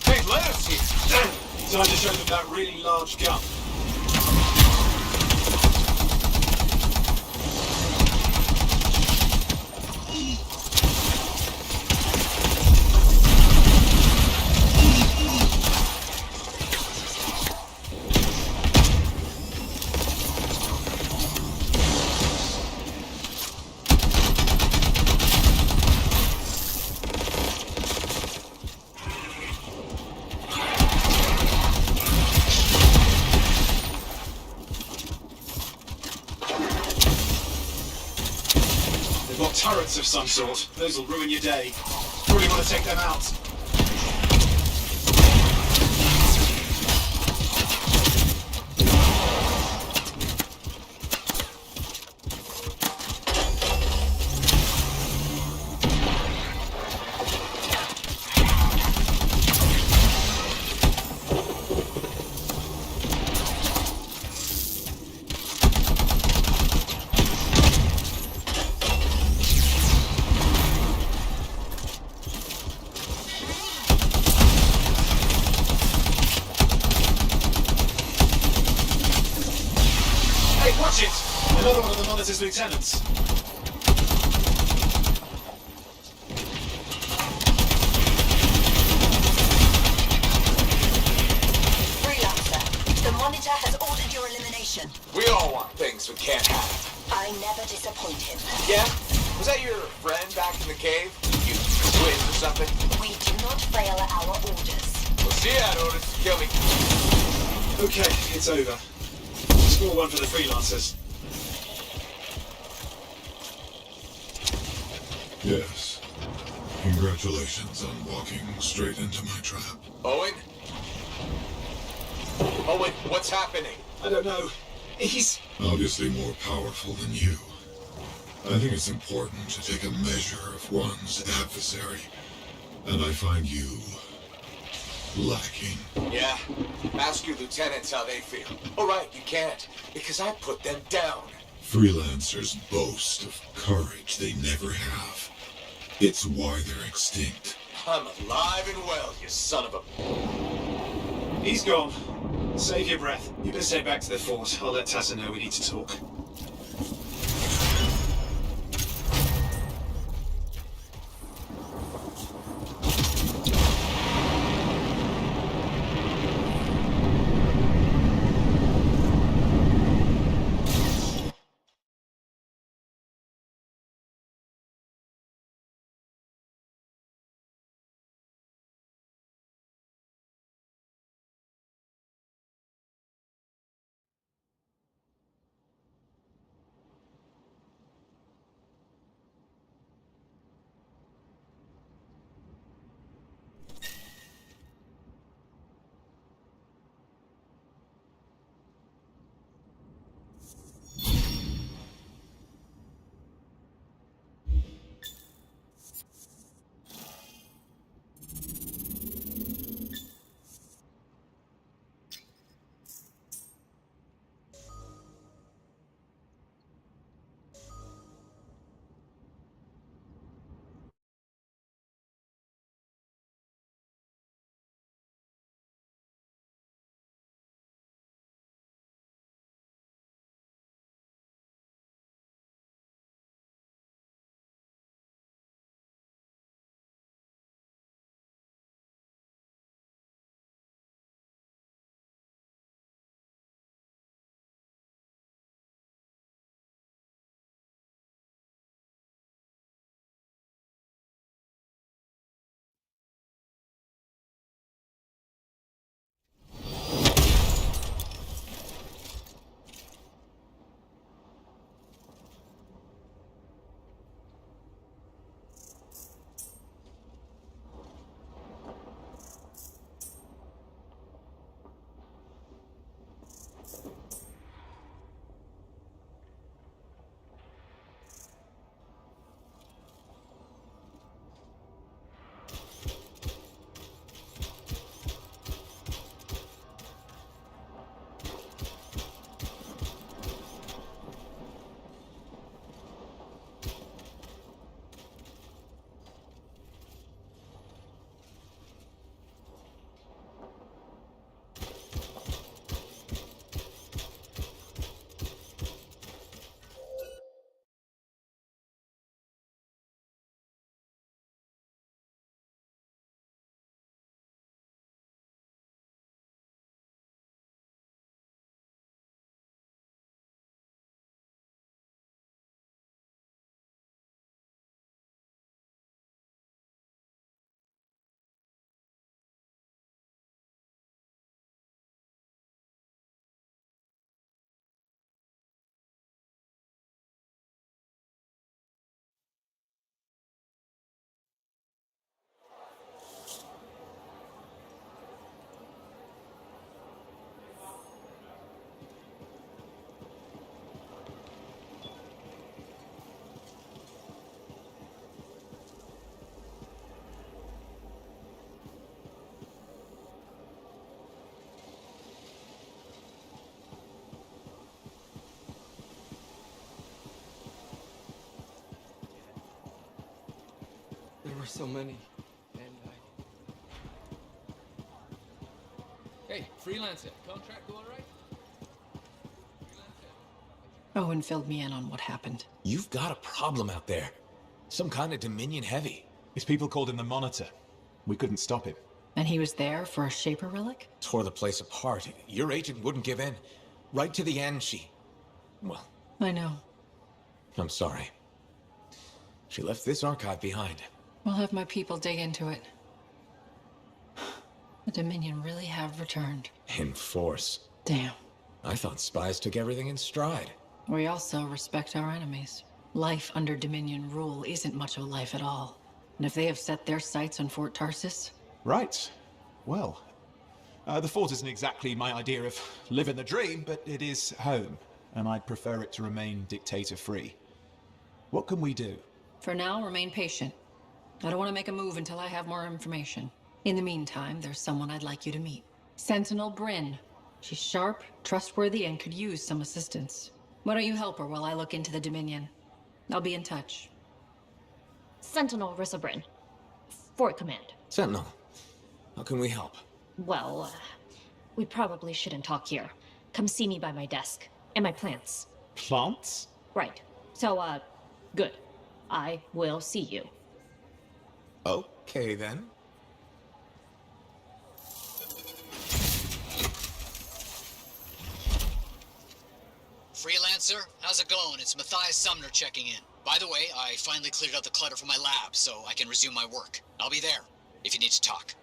Hey, let us here! Time to show them that really large gun. Turrets of some sort. Those will ruin your day. Really want to take them out. Watch it! Another one of the Monitor's lieutenants. Freelancer, the Monitor has ordered your elimination. We all want things we can't have. I never disappoint him. Yeah? Was that your friend back in the cave? You twins or something? We do not fail our orders. Well, she had orders to kill me. Okay, it's over. Score one for the freelancers. Yes. Congratulations on walking straight into my trap. Owen? Owen, what's happening? I don't know. He's obviously more powerful than you. I think it's important to take a measure of one's adversary, and I find you lacking. Yeah? Ask your lieutenants how they feel. All right, you can't, because I put them down. Freelancers boast of courage they never have. It's why they're extinct. I'm alive and well, you son of a... He's gone. Save your breath. You best head back to the fort. I'll let Tassa know we need to talk. were so many, and Hey, freelancer, contract go all right? Owen filled me in on what happened. You've got a problem out there. Some kind of Dominion heavy. His people called him the Monitor. We couldn't stop him. And he was there for a Shaper relic? Tore the place apart. Your agent wouldn't give in. Right to the end, well, I know. I'm sorry. She left this archive behind. We'll have my people dig into it. The Dominion really have returned. In force. Damn. I thought spies took everything in stride. We also respect our enemies. Life under Dominion rule isn't much of a life at all. And if they have set their sights on Fort Tarsis... Right. Well, the fort isn't exactly my idea of living the dream, but it is home, and I'd prefer it to remain dictator-free. What can we do? For now, remain patient. I don't want to make a move until I have more information. In the meantime, there's someone I'd like you to meet. Sentinel Bryn. She's sharp, trustworthy, and could use some assistance. Why don't you help her while I look into the Dominion? I'll be in touch. Sentinel Rissa Bryn. Fort Command. Sentinel, how can we help? Well, we probably shouldn't talk here. Come see me by my desk. And my plants. Plants? Right. So, good. I will see you. Okay, then. Freelancer, how's it going? It's Matthias Sumner checking in. By the way, I finally cleared out the clutter from my lab, so I can resume my work. I'll be there, if you need to talk.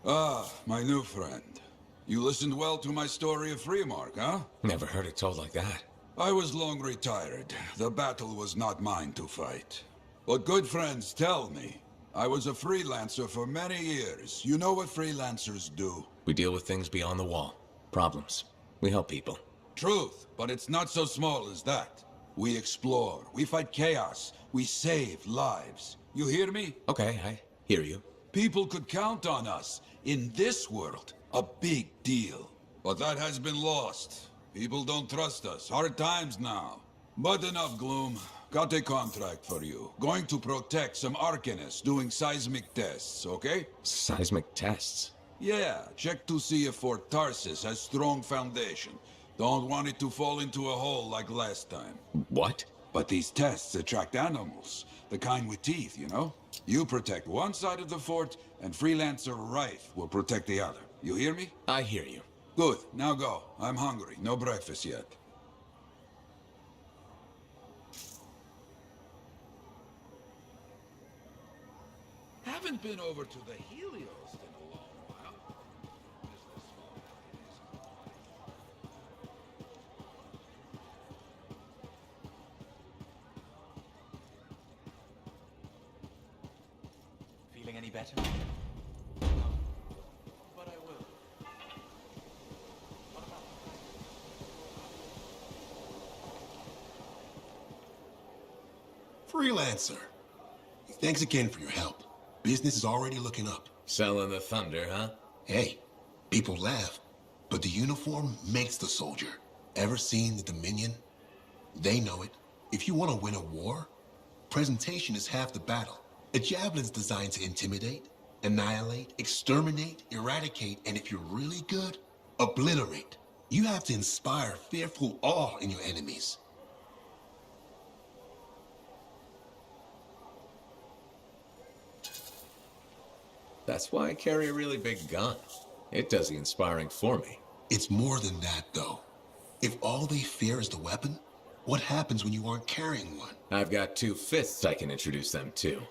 Ah, my new friend. You listened well to my story of Freemark, huh? Never heard it told like that. I was long retired. The battle was not mine to fight. But good friends tell me. I was a freelancer for many years. You know what freelancers do? We deal with things beyond the wall. Problems. We help people. Truth, but it's not so small as that. We explore, we fight chaos, we save lives. You hear me? Okay, I hear you. People could count on us. In this world, a big deal. But that has been lost. People don't trust us. Hard times now. But enough gloom. Got a contract for you. Going to protect some Arcanists doing seismic tests, okay? Seismic tests? Yeah, check to see if Fort Tarsis has strong foundation. Don't want it to fall into a hole like last time. What? But these tests attract animals. The kind with teeth, you know? You protect one side of the fort, and Freelancer Rife will protect the other. You hear me? I hear you. Good, now go. I'm hungry. No breakfast yet. Haven't been over to the Helios in a long while. Feeling any better? But I will. What about... Freelancer. Thanks again for your help. Business is already looking up. Selling the thunder, huh? Hey, people laugh, but the uniform makes the soldier. Ever seen the Dominion? They know it. If you want to win a war, presentation is half the battle. A javelin's designed to intimidate, annihilate, exterminate, eradicate, and if you're really good, obliterate. You have to inspire fearful awe in your enemies. That's why I carry a really big gun. It does the inspiring for me. It's more than that, though. If all they fear is the weapon, what happens when you aren't carrying one? I've got 2 fists I can introduce them to.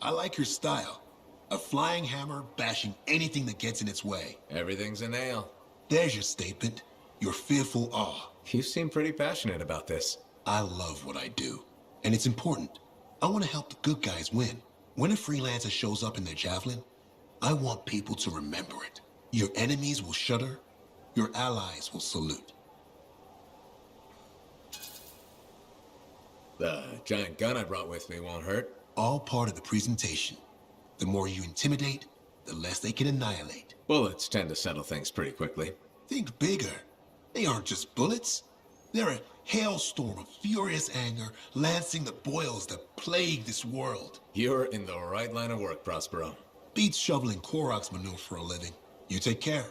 I like your style. A flying hammer bashing anything that gets in its way. Everything's a nail. There's your statement. Your fearful awe. You seem pretty passionate about this. I love what I do. And it's important. I want to help the good guys win. When a freelancer shows up in their javelin, I want people to remember it. Your enemies will shudder. Your allies will salute. The giant gun I brought with me won't hurt. All part of the presentation. The more you intimidate, the less they can annihilate. Bullets tend to settle things pretty quickly. Think bigger. They aren't just bullets. They're a hailstorm of furious anger lancing the boils that plague this world. You're in the right line of work, Prospero. Beats shoveling Koroks manure for a living. You take care.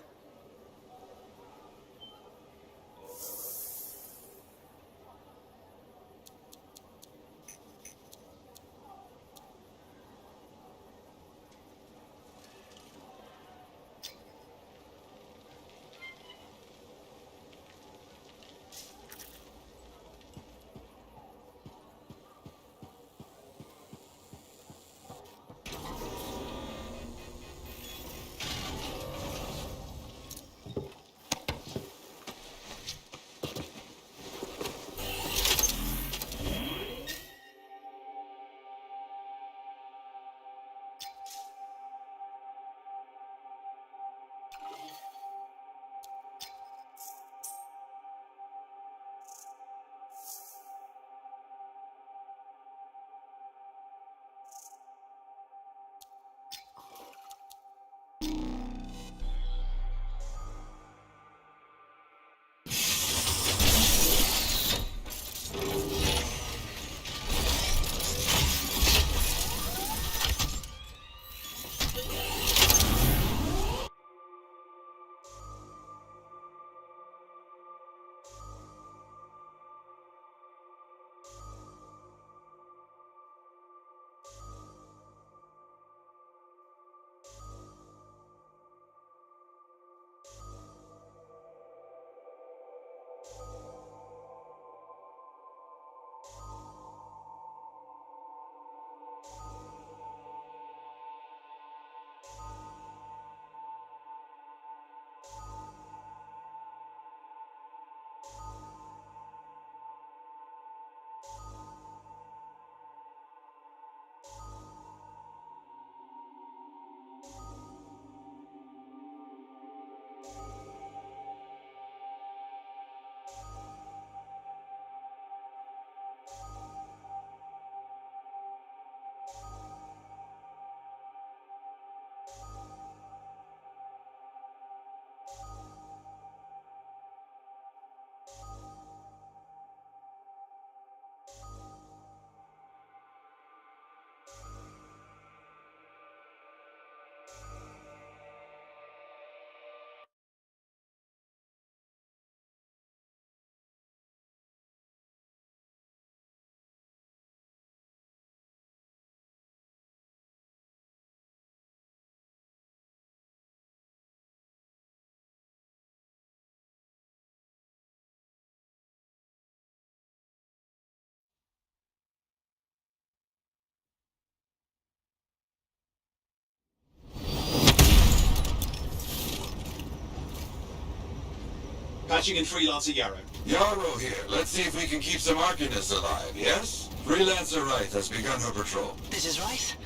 Patching in Freelancer Yarrow. Yarrow here. Let's see if we can keep some Arcanists alive, yes? Freelancer Wright has begun her patrol. This is Wright.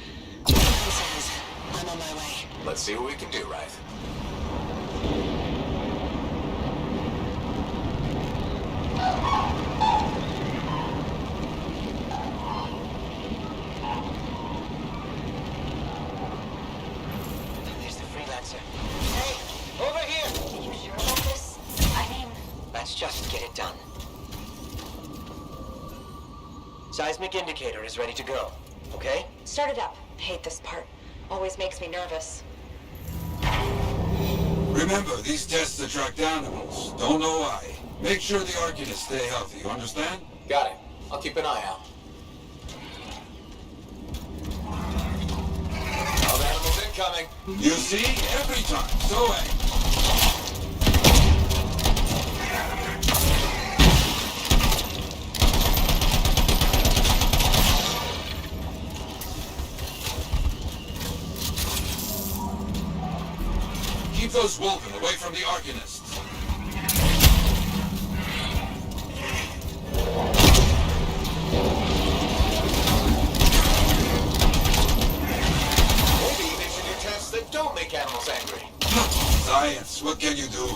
Says I'm on my way. Let's see what we can do, Wright. There's the Freelancer. Hey, over here! You sure about this? I mean... Let's just get it done. Seismic indicator is ready to go, okay? Start it up. Hate this part. Always makes me nervous. Remember, these tests attract animals. Don't know why. Make sure the Arcanists stay healthy, you understand? Got it. I'll keep an eye out. Wild animals incoming. You see? Every time. So angry. Keep those Wolven away from the Arcanists. Maybe they should do tests that don't make animals angry. Science, what can you do?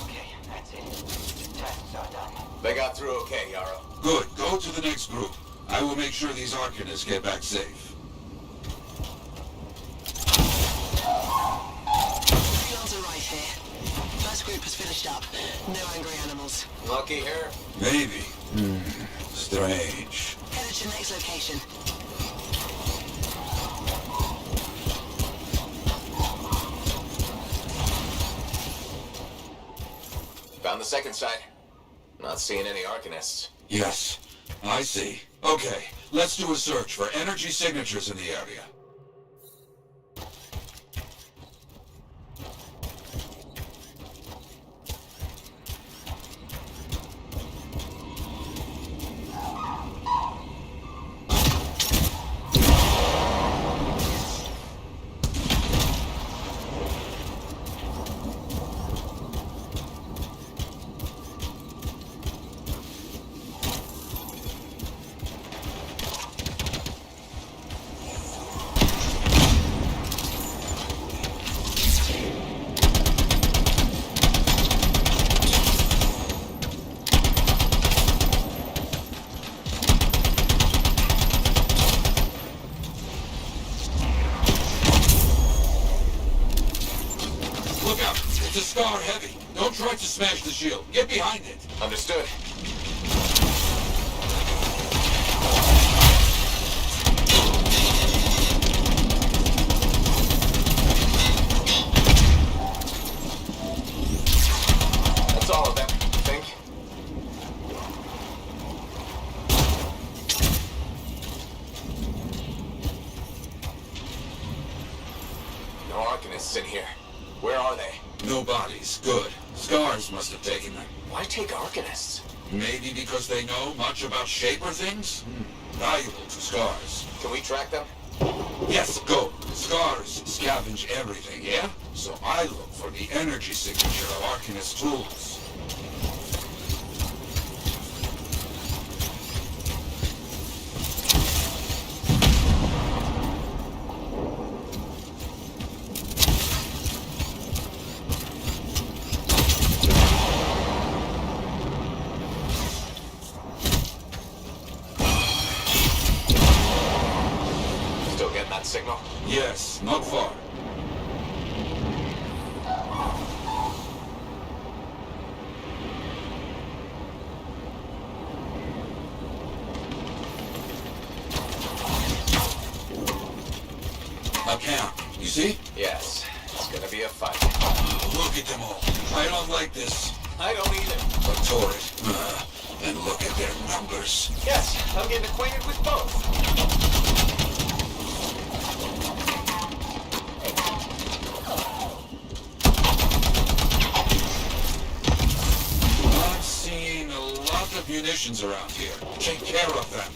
Okay, that's Go to the next group. I will make sure these Arcanists get back safe. Fields arrive here. First group has finished up. No angry animals. Lucky her. Maybe. Strange. Headed to next location. Found the second site. Not seeing any Arcanists. Yes, I see. Okay, let's do a search for energy signatures in the area. Look out! It's a Scar heavy. Don't try to smash the shield. Get behind it. Understood. That's all of them, I think. No Arcanists in here. Where are they? No bodies. Good. Scars must have taken them. Why take Arcanists? Maybe because they know much about Shaper things? Valuable to Scars. Can we track them? Yes, go. Scars scavenge everything, yeah? So I look for the energy signature of Arcanist tools. Still getting that signal? Yes, not far. A camp, you see? Yes. It's gonna be a fight. Look at them all. I don't like this. I don't either. But Torrid, and look at their numbers. Yes, I'm getting acquainted with both. I'm seeing a lot of munitions around here. Take care of them.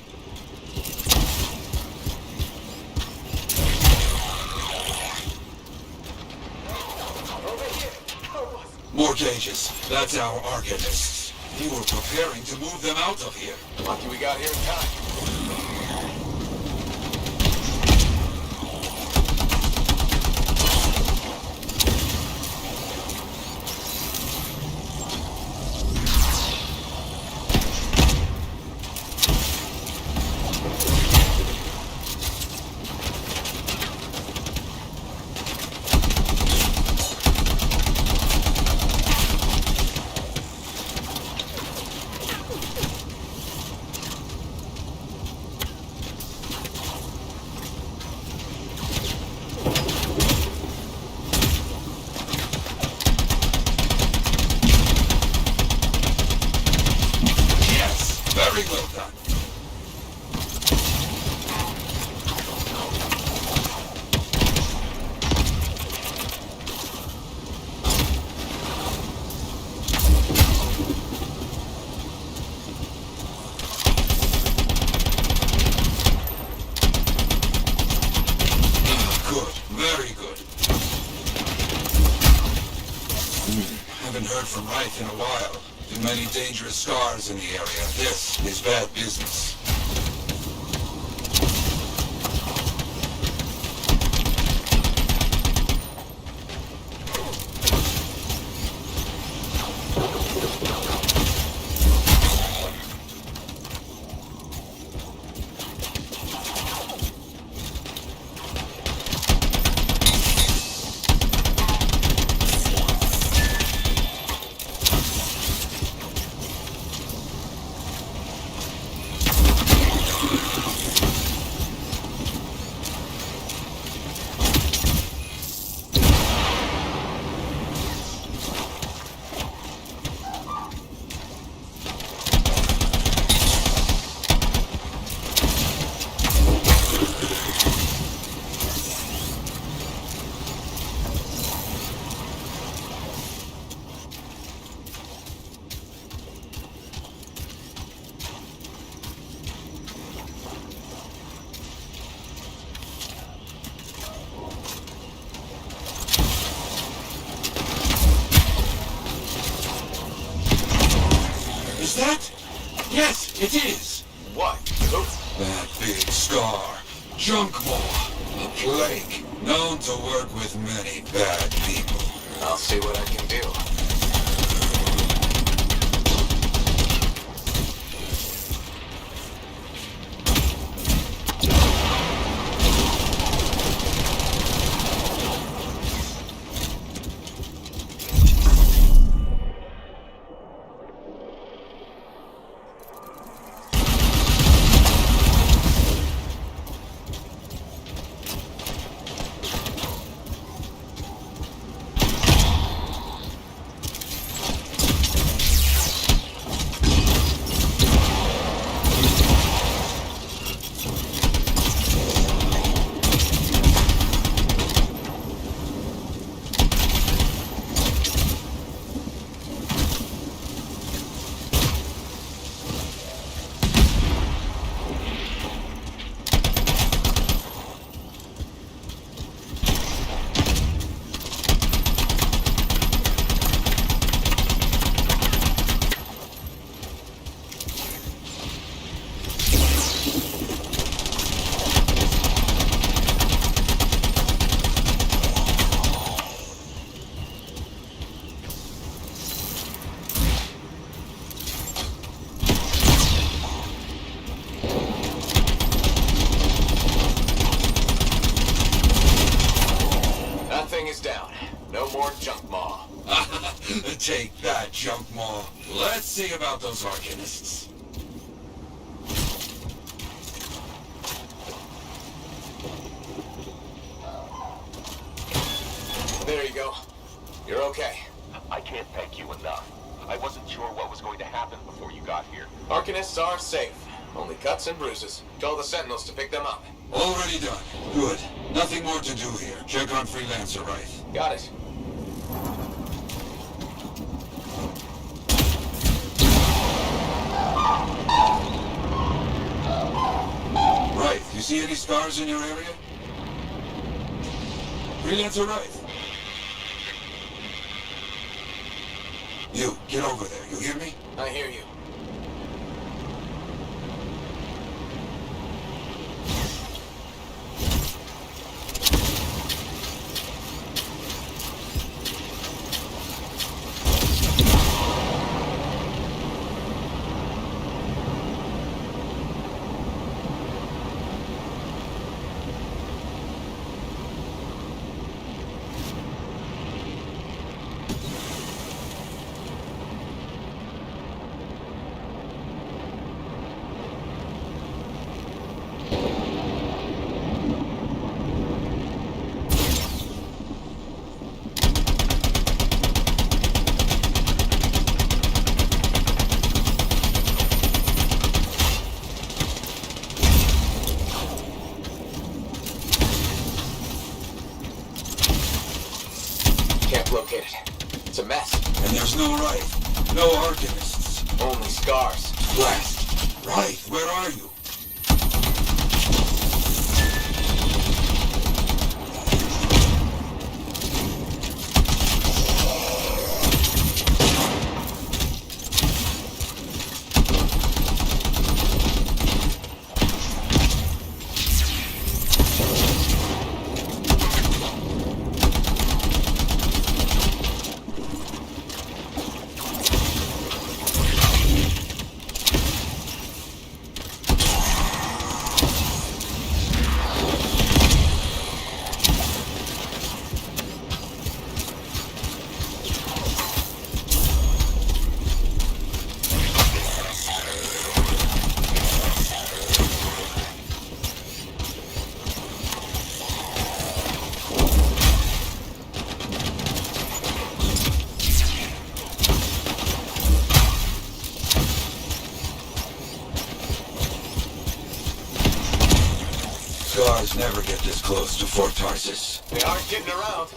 More cages. That's our Arcanists. We were preparing to move them out of here. Lucky we got here in time. Yes, very well done. Good, very good. Haven't heard from Reich in a while. Too many dangerous Scars in the area. This is bad business. Is that? Yes, it is. What? Who? That big scar. Junk Maw. A plague. Known to work with many bad people. I'll see what I can do. Take that, Junk Maw. Let's see about those Arcanists. There you go. You're okay. I can't thank you enough. I wasn't sure what was going to happen before you got here. Arcanists are safe. Only cuts and bruises. Tell the Sentinels to pick them up. Already done. Good. Nothing more to do here. Check on Freelancer, right? Got it. Right. You see any scars in your area? Freelancer, right? You, get over there. You hear me? I hear you. Located. It's a mess. And there's no Wraith. No Arcanists. Only scars. Blast. Wraith, where are you? Scars never get this close to Fort Tarsis. They aren't getting around.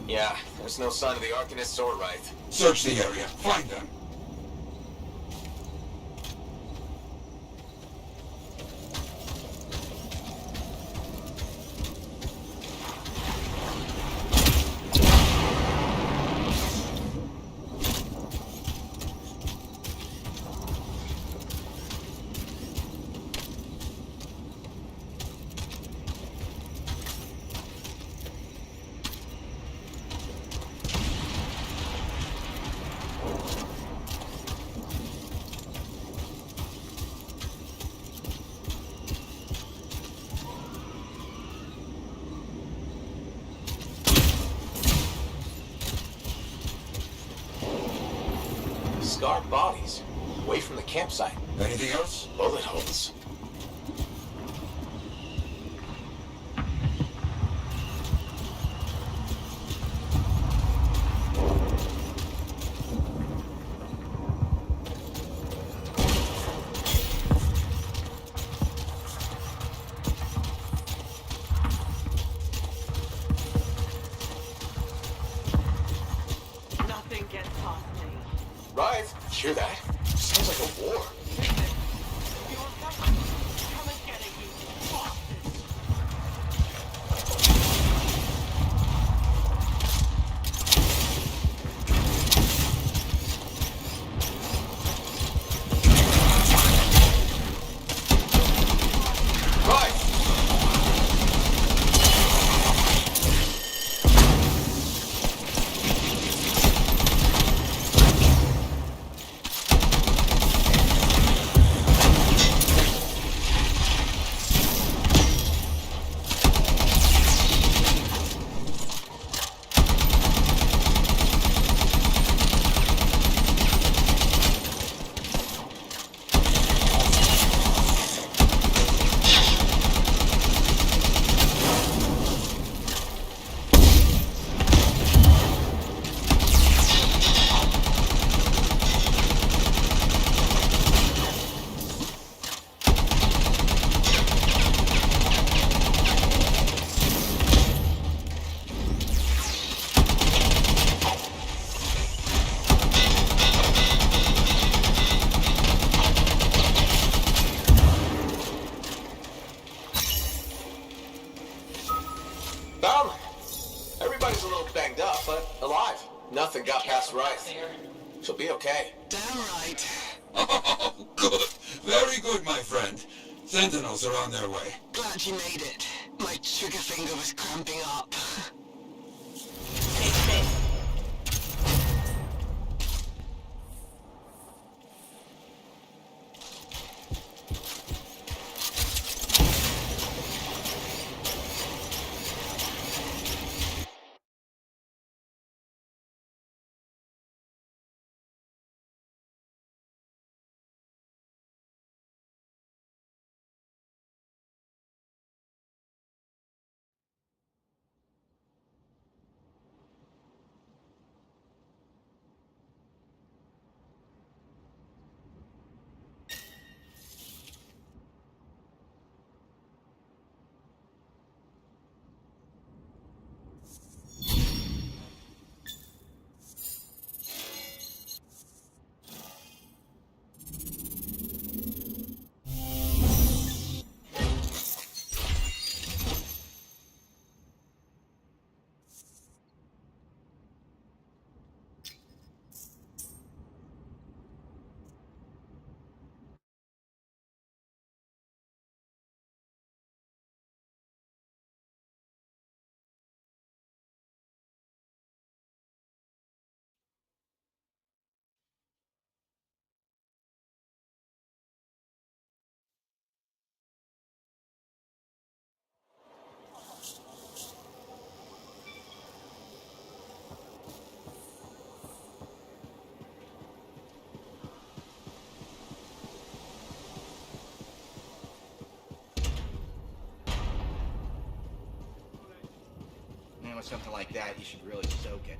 Yeah, there's no sign of the Arcanists or Wraith. Search the area. Find them. Scarred bodies. Away from the campsite. Anything else? Bullet holes. Nothing gets past me. Right? Hear that? Sounds like a war. Come and get it, you bastard! Right! Found her. Everybody's a little banged up, but alive. Nothing got past Wraith. She'll be okay. Damn right. Oh, good. Very good, my friend. Sentinels are on their way. Glad you made it. My trigger finger was cramping up. with something like that, you should really soak it.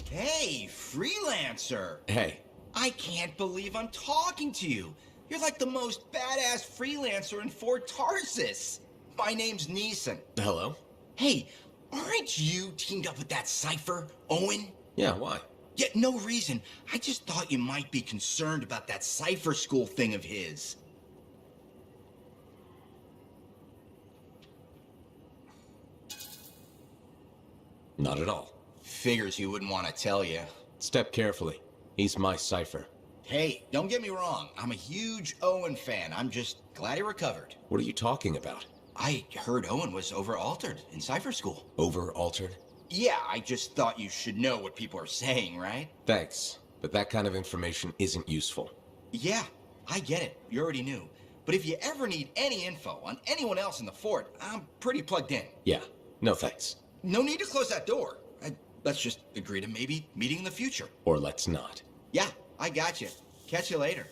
Hey, freelancer! Hey. I can't believe I'm talking to you. You're like the most badass freelancer in Fort Tarsis. My name's Neeson. Hello? Hey, aren't you teamed up with that Cypher, Owen? Yeah, why? Yeah, no reason. I just thought you might be concerned about that Cypher school thing of his. Not at all. Figures he wouldn't want to tell you. Step carefully. He's my Cypher. Hey, don't get me wrong. I'm a huge Owen fan. I'm just glad he recovered. What are you talking about? I heard Owen was over-altered in Cypher school. Over-altered? Yeah, I just thought you should know what people are saying, right? Thanks, but that kind of information isn't useful. Yeah, I get it. You already knew. But if you ever need any info on anyone else in the fort, I'm pretty plugged in. Yeah, no thanks. No need to close that door. Let's just agree to maybe meeting in the future. Or let's not. Yeah, I got you. Catch you later.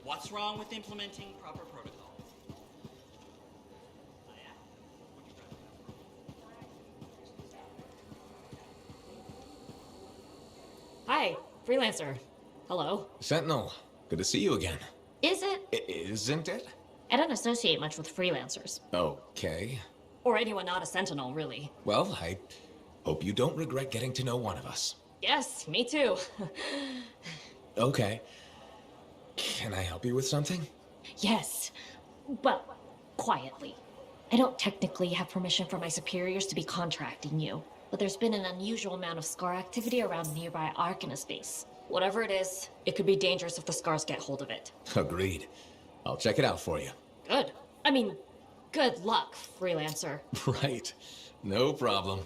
What's wrong with implementing proper protocol? Hi, freelancer. Hello. Sentinel, good to see you again. Is it? Isn't it? I don't associate much with freelancers. Okay. Or anyone not a sentinel, really. Well, I hope you don't regret getting to know one of us. Yes, me too. Okay. Can I help you with something? Yes. Well, quietly. I don't technically have permission from my superiors to be contracting you, but there's been an unusual amount of Scar activity around nearby Arcanist base. Whatever it is, it could be dangerous if the Scars get hold of it. Agreed. I'll check it out for you. Good. I mean, good luck, freelancer. Right. No problem.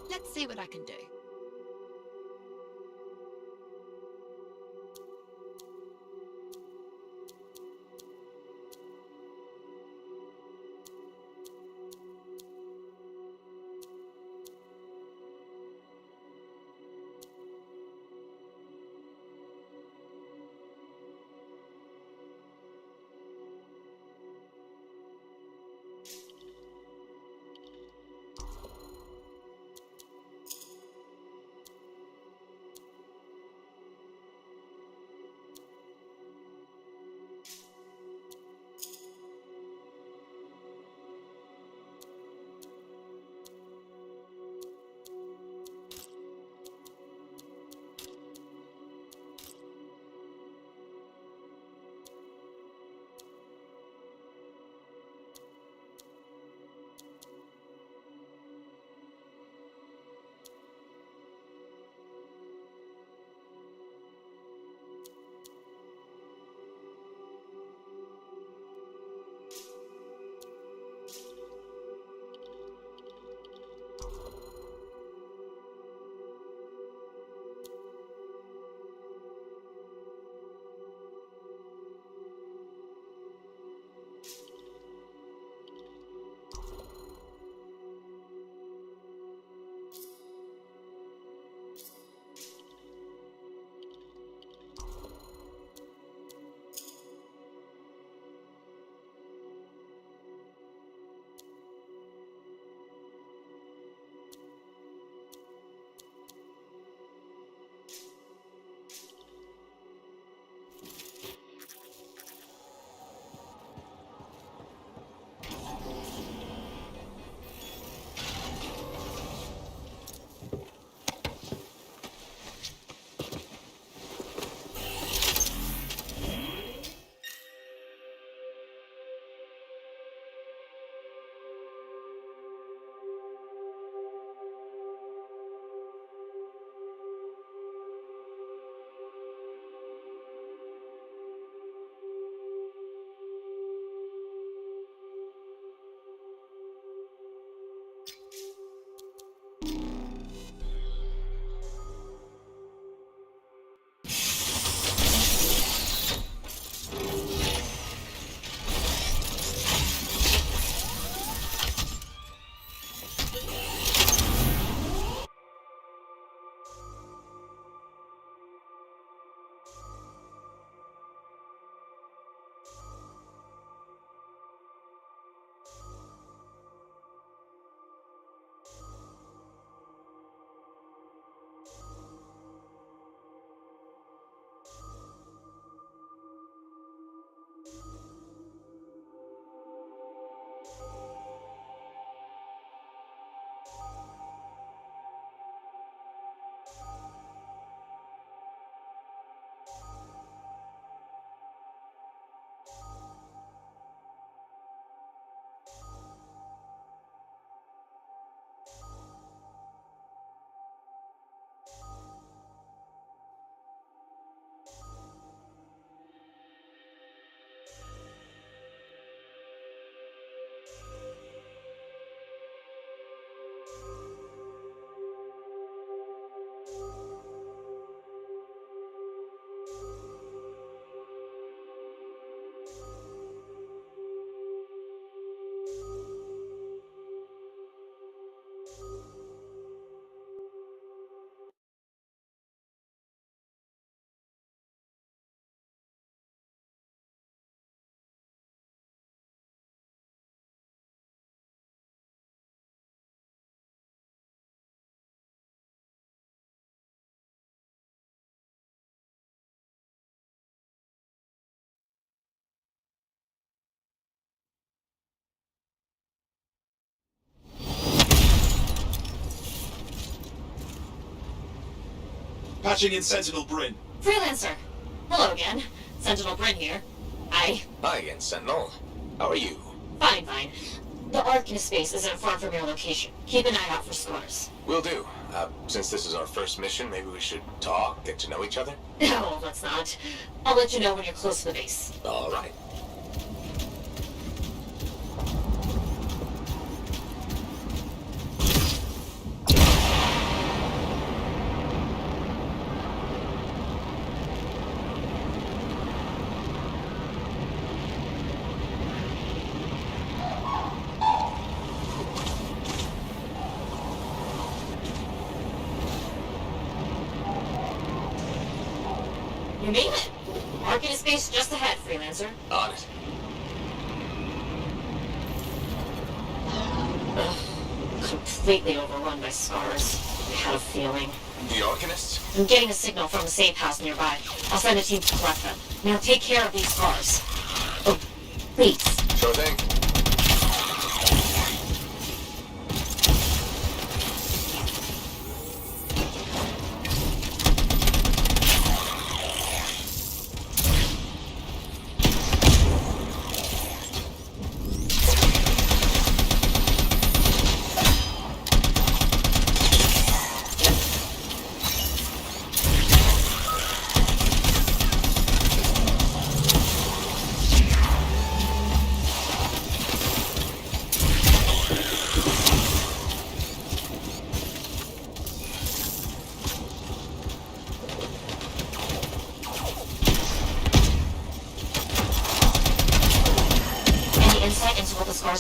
Let's see what I can do. Patching in Sentinel Bryn. Freelancer. Hello again. Sentinel Bryn here. Hi again, Sentinel. How are you? Fine. The Arcanist space isn't far from your location. Keep an eye out for scars. Will do. Since this is our first mission, maybe we should talk, get to know each other? No, let's not. I'll let you know when you're close to the base. All right. You made it. Arcanist base just ahead, Freelancer. On it. Completely overrun by scars. I had a feeling. The Arcanists? I'm getting a signal from the safe house nearby. I'll send a team to collect them. Now take care of these scars. Oh, please. Sure thing.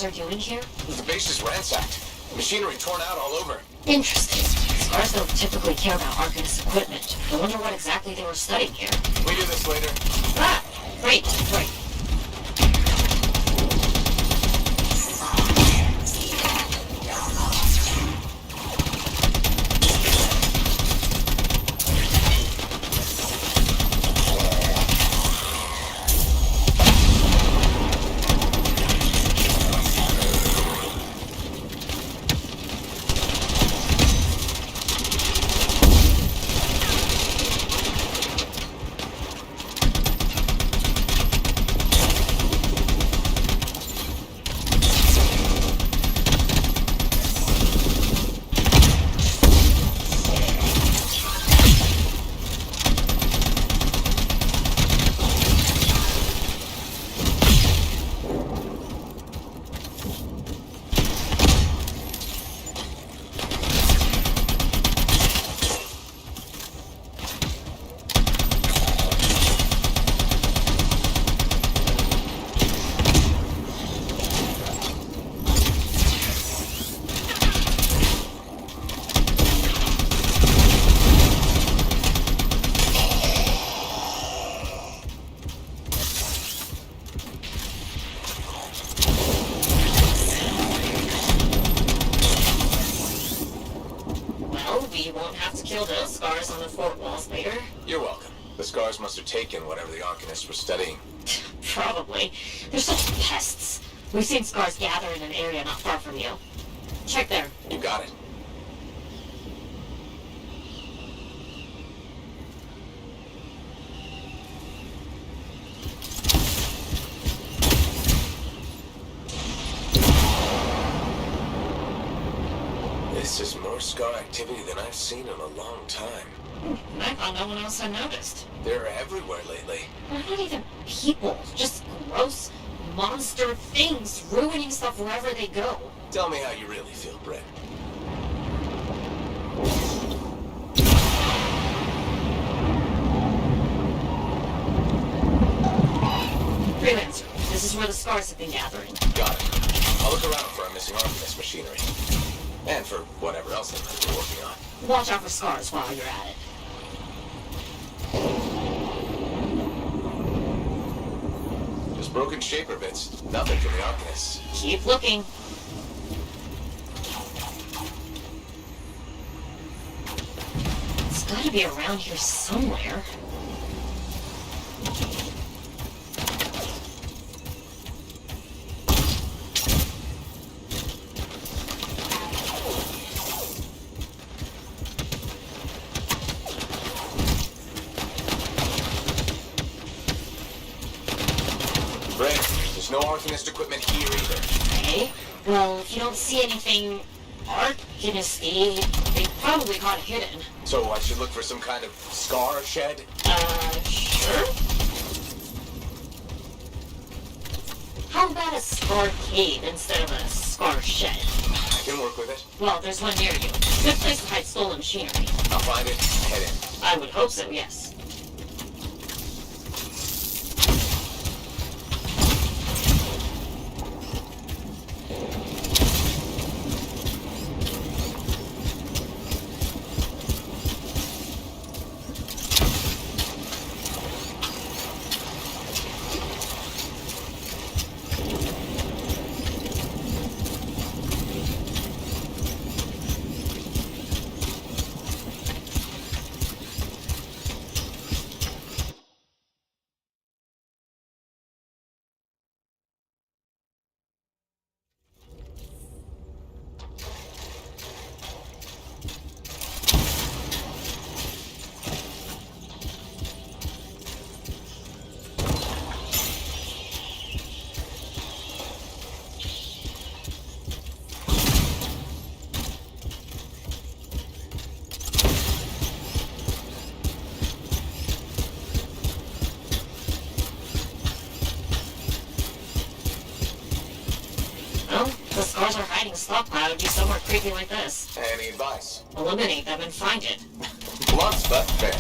Are doing here? The base is ransacked. Machinery torn out all over. Interesting. Scars don't typically care about Arcanist equipment. I wonder what exactly they were studying here. We do this later. Ah! Great. You're welcome. The scars must have taken whatever the Arcanists were studying. Probably. They're such pests. We've seen scars gather in an area not far from you. Check there. You got it. This is more scar activity than I've seen in a long time. I thought no one else had noticed. They're everywhere lately. They're not even people. Just gross monster things ruining stuff wherever they go. Tell me how you really feel, Brett. Freelancer, this is where the scars have been gathering. Got it. I'll look around for our missing Arcanist machinery. And for whatever else they might be working on. Watch out for scars while you're at it. Just broken shaper bits. Nothing from the Arcanists. Keep looking. It's gotta be around here somewhere. Great. There's no Arcanist equipment here either. Okay. Well, if you don't see anything Arcanist-y, they probably got hidden. So I should look for some kind of scar shed? Sure. How about a scar cave instead of a scar shed? I can work with it. Well, there's one near you. Good place to hide stolen machinery. I'll find it, head in. I would hope so, yes. Stockpile would be somewhere creepy like this. Any advice? Eliminate them and find it. Blunt but fair.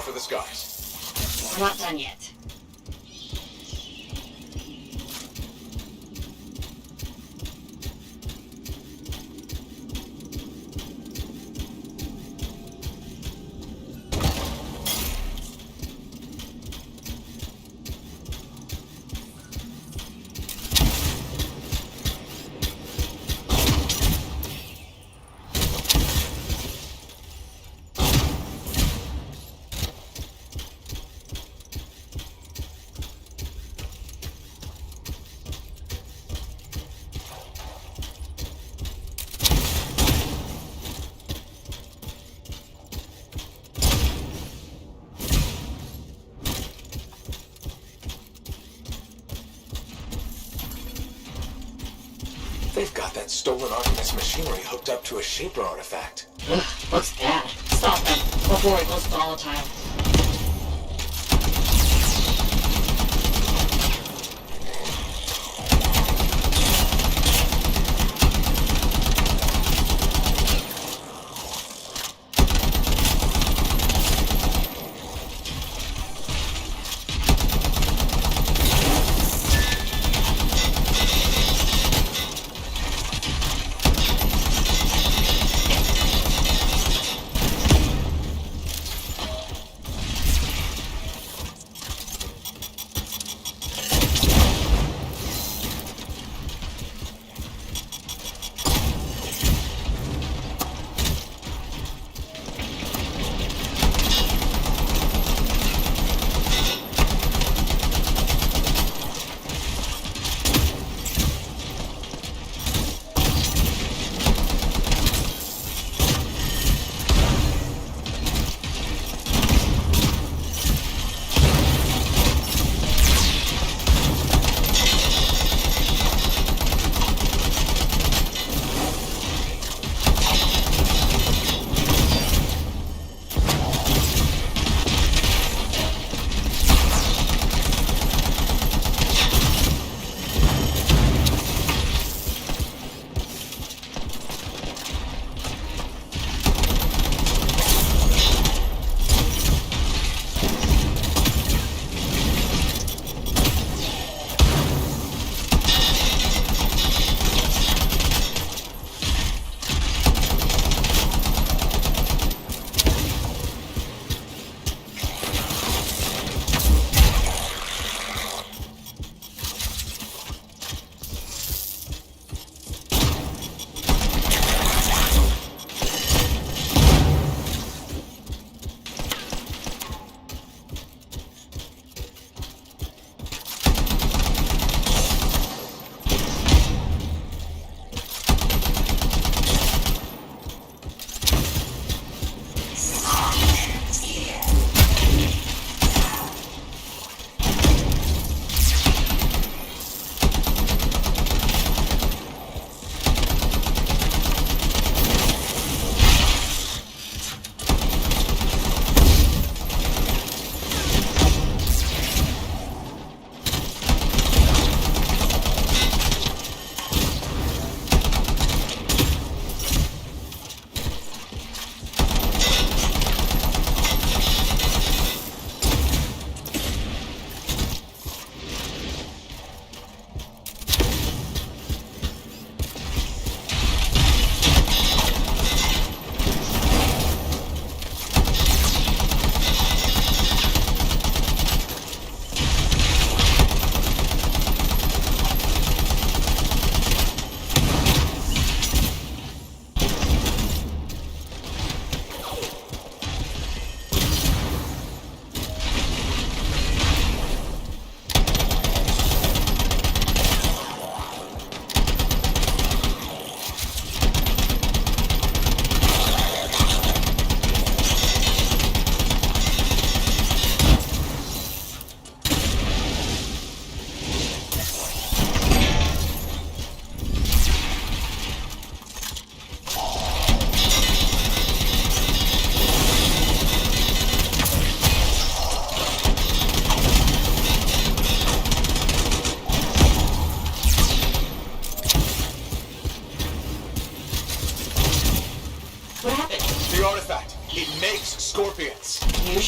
For the scars. We're not done yet. They've got that stolen Arcanist machinery hooked up to a Shaper artifact. Ugh, looks bad. Stop them before it goes volatile.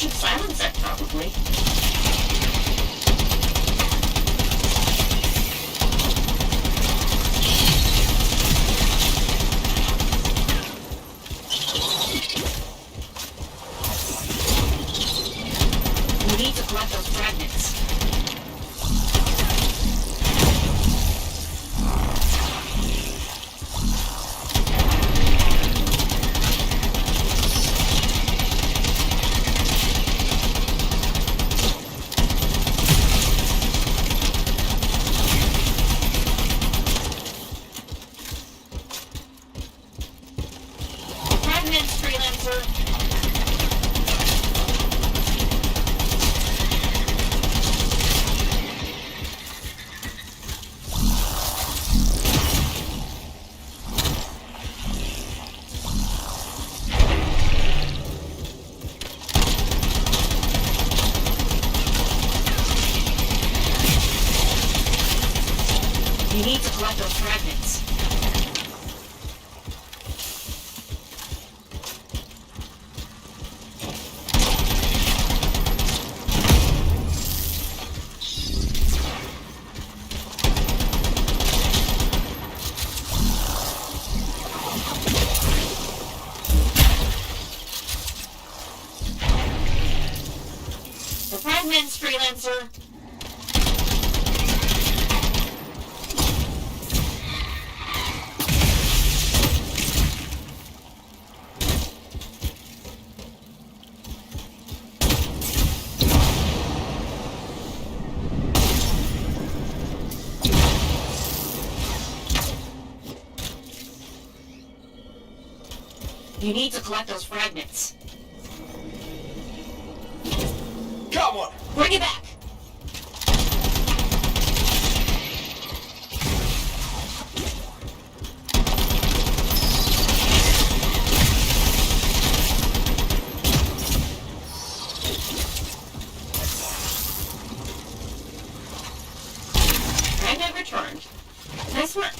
should silence it, probably. We need to collect those fragments. Fragments, freelancer. You need to collect those fragments. The fragments, freelancer. You need to collect those fragments. Come on! Bring it back! Fragment returned. Nice work.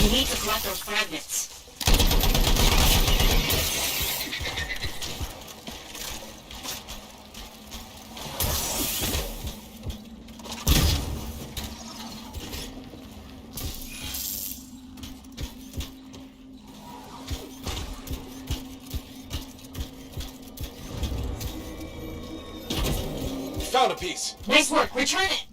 You need to collect those fragments. Found a piece. Nice work. Return it.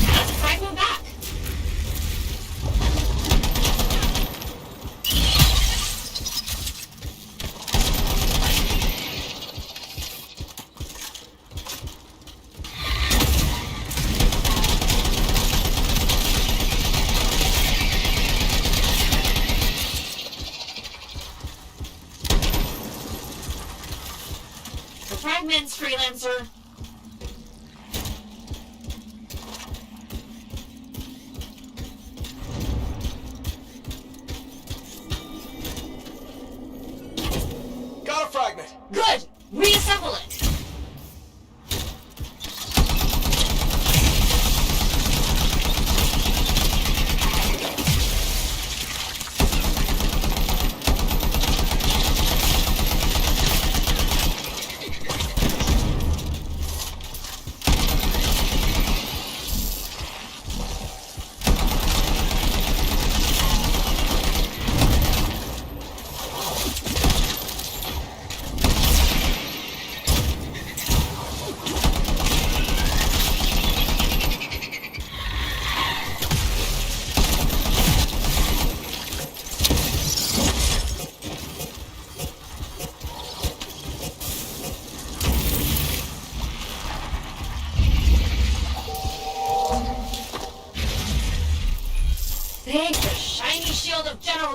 That's a fragment back. The fragments, freelancer. Got a fragment. Good. Reassemble it.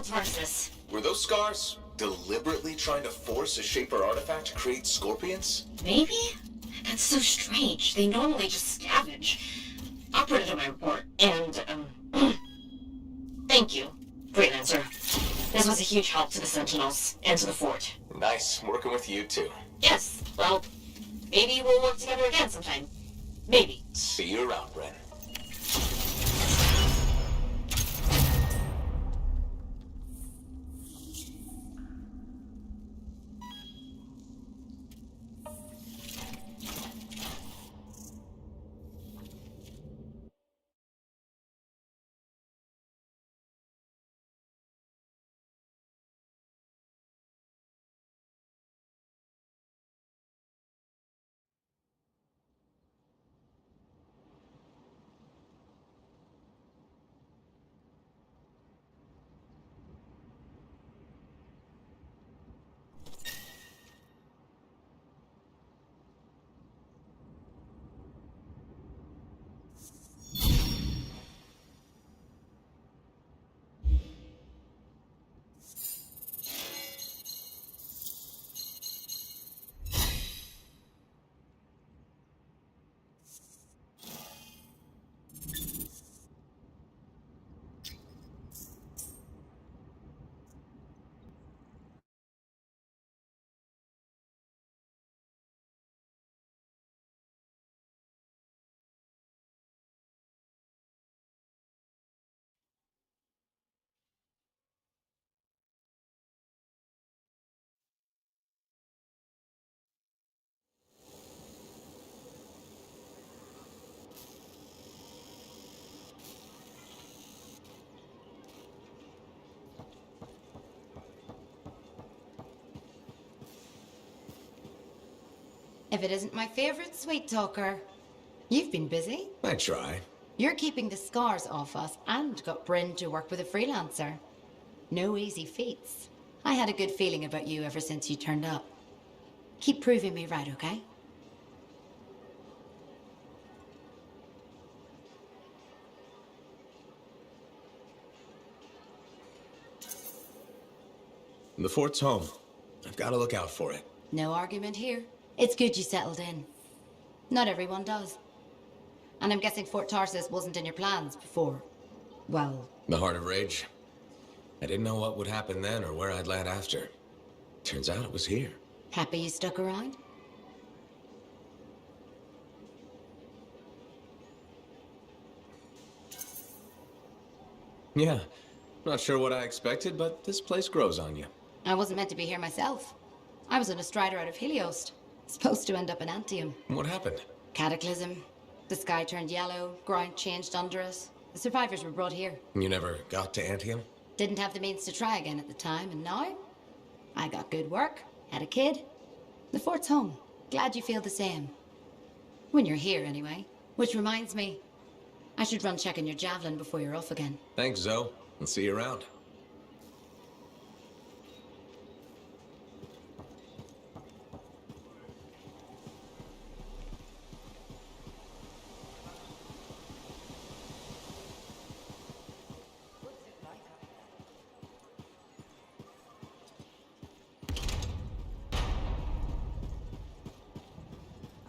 Tarsus. Were those scars deliberately trying to force a Shaper artifact to create scorpions? Maybe? That's so strange. They normally just scavenge. I'll put it in my report. And, thank you, Freelancer. This was a huge help to the Sentinels and to the fort. Nice working with you too. Yes, well, maybe we'll work together again sometime. Maybe. See you around, Bren. If it isn't my favorite sweet talker. You've been busy. I try. You're keeping the scars off us and got Bryn to work with a freelancer. No easy feats. I had a good feeling about you ever since you turned up. Keep proving me right, okay? The fort's home. I've got to look out for it. No argument here. It's good you settled in. Not everyone does. And I'm guessing Fort Tarsus wasn't in your plans before. Well... The Heart of Rage. I didn't know what would happen then or where I'd land after. Turns out it was here. Happy you stuck around? Yeah. Not sure what I expected, but this place grows on you. I wasn't meant to be here myself. I was on a strider out of Helios. Supposed to end up in Anthem. What happened? Cataclysm. The sky turned yellow, ground changed under us. The survivors were brought here. You never got to Anthem? Didn't have the means to try again at the time, and now? I got good work, had a kid. The fort's home. Glad you feel the same. When you're here, anyway. Which reminds me, I should run checking your javelin before you're off again. Thanks, Zoe. I'll see you around.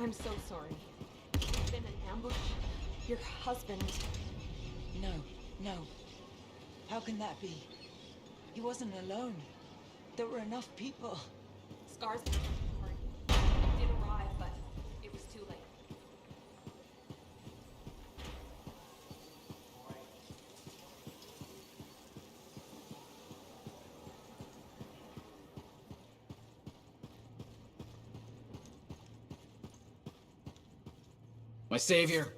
I'm so sorry. It's been an ambush. Your husband... No, no. How can that be? He wasn't alone. There were enough people. Scars did arrive, but it was too late. My savior,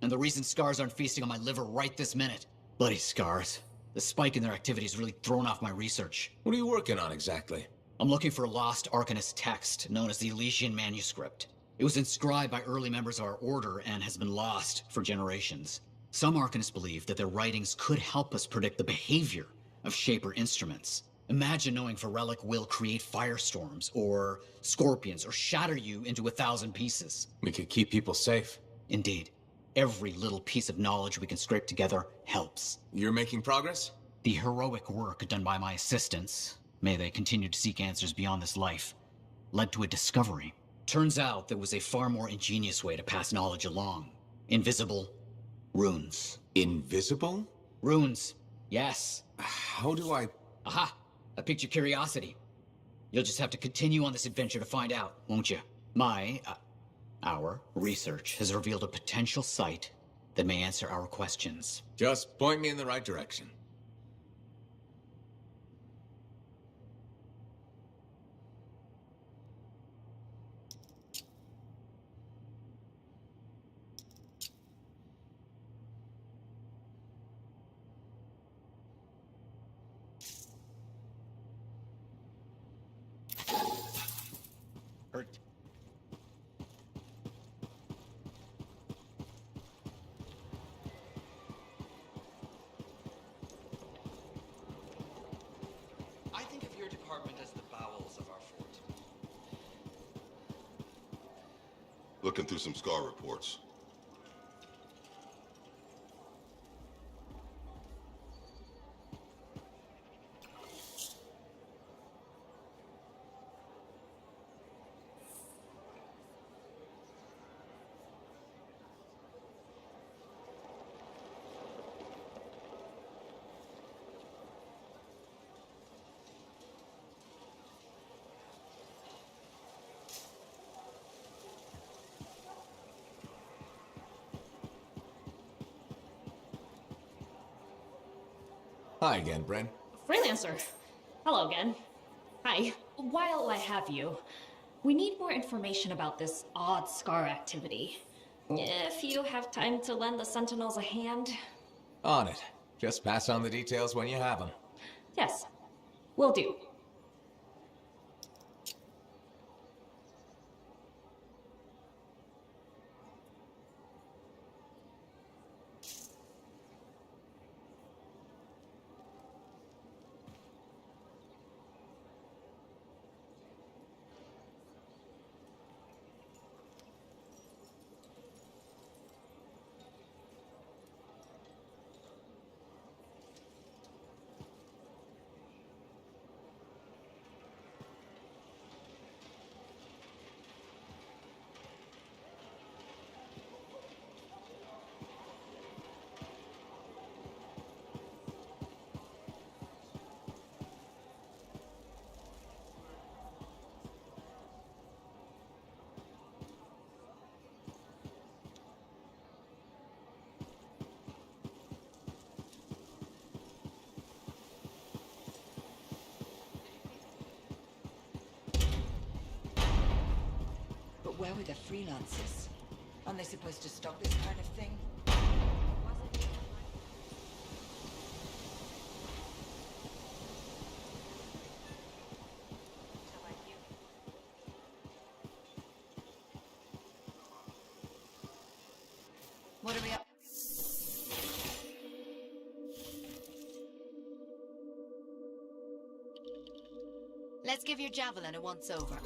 and the reason scars aren't feasting on my liver right this minute. Bloody scars. The spike in their activity has really thrown off my research. What are you working on exactly? I'm looking for a lost Arcanist text known as the Elysian Manuscript. It was inscribed by early members of our order and has been lost for generations. Some Arcanists believe that their writings could help us predict the behavior of Shaper instruments. Imagine knowing if a relic will create firestorms, or scorpions, or shatter you into 1,000 pieces. We could keep people safe. Indeed. Every little piece of knowledge we can scrape together helps. You're making progress? The heroic work done by my assistants, may they continue to seek answers beyond this life, led to a discovery. Turns out there was a far more ingenious way to pass knowledge along. Invisible runes. Invisible? Runes, yes. How do I... Aha! I piqued your curiosity. You'll just have to continue on this adventure to find out, won't you? Our research has revealed a potential site that may answer our questions. Just point me in the right direction. Hurt. I think of your department as the bowels of our fort. Looking through some SCAR reports. Hi again, Brent. Freelancer. Hello again. Hi. While I have you, we need more information about this odd SCAR activity. If you have time to lend the Sentinels a hand. On it. Just pass on the details when you have them. Yes, will do. But where were the freelancers? Aren't they supposed to stop this kind of thing? What are we up? Let's give your javelin a once-over.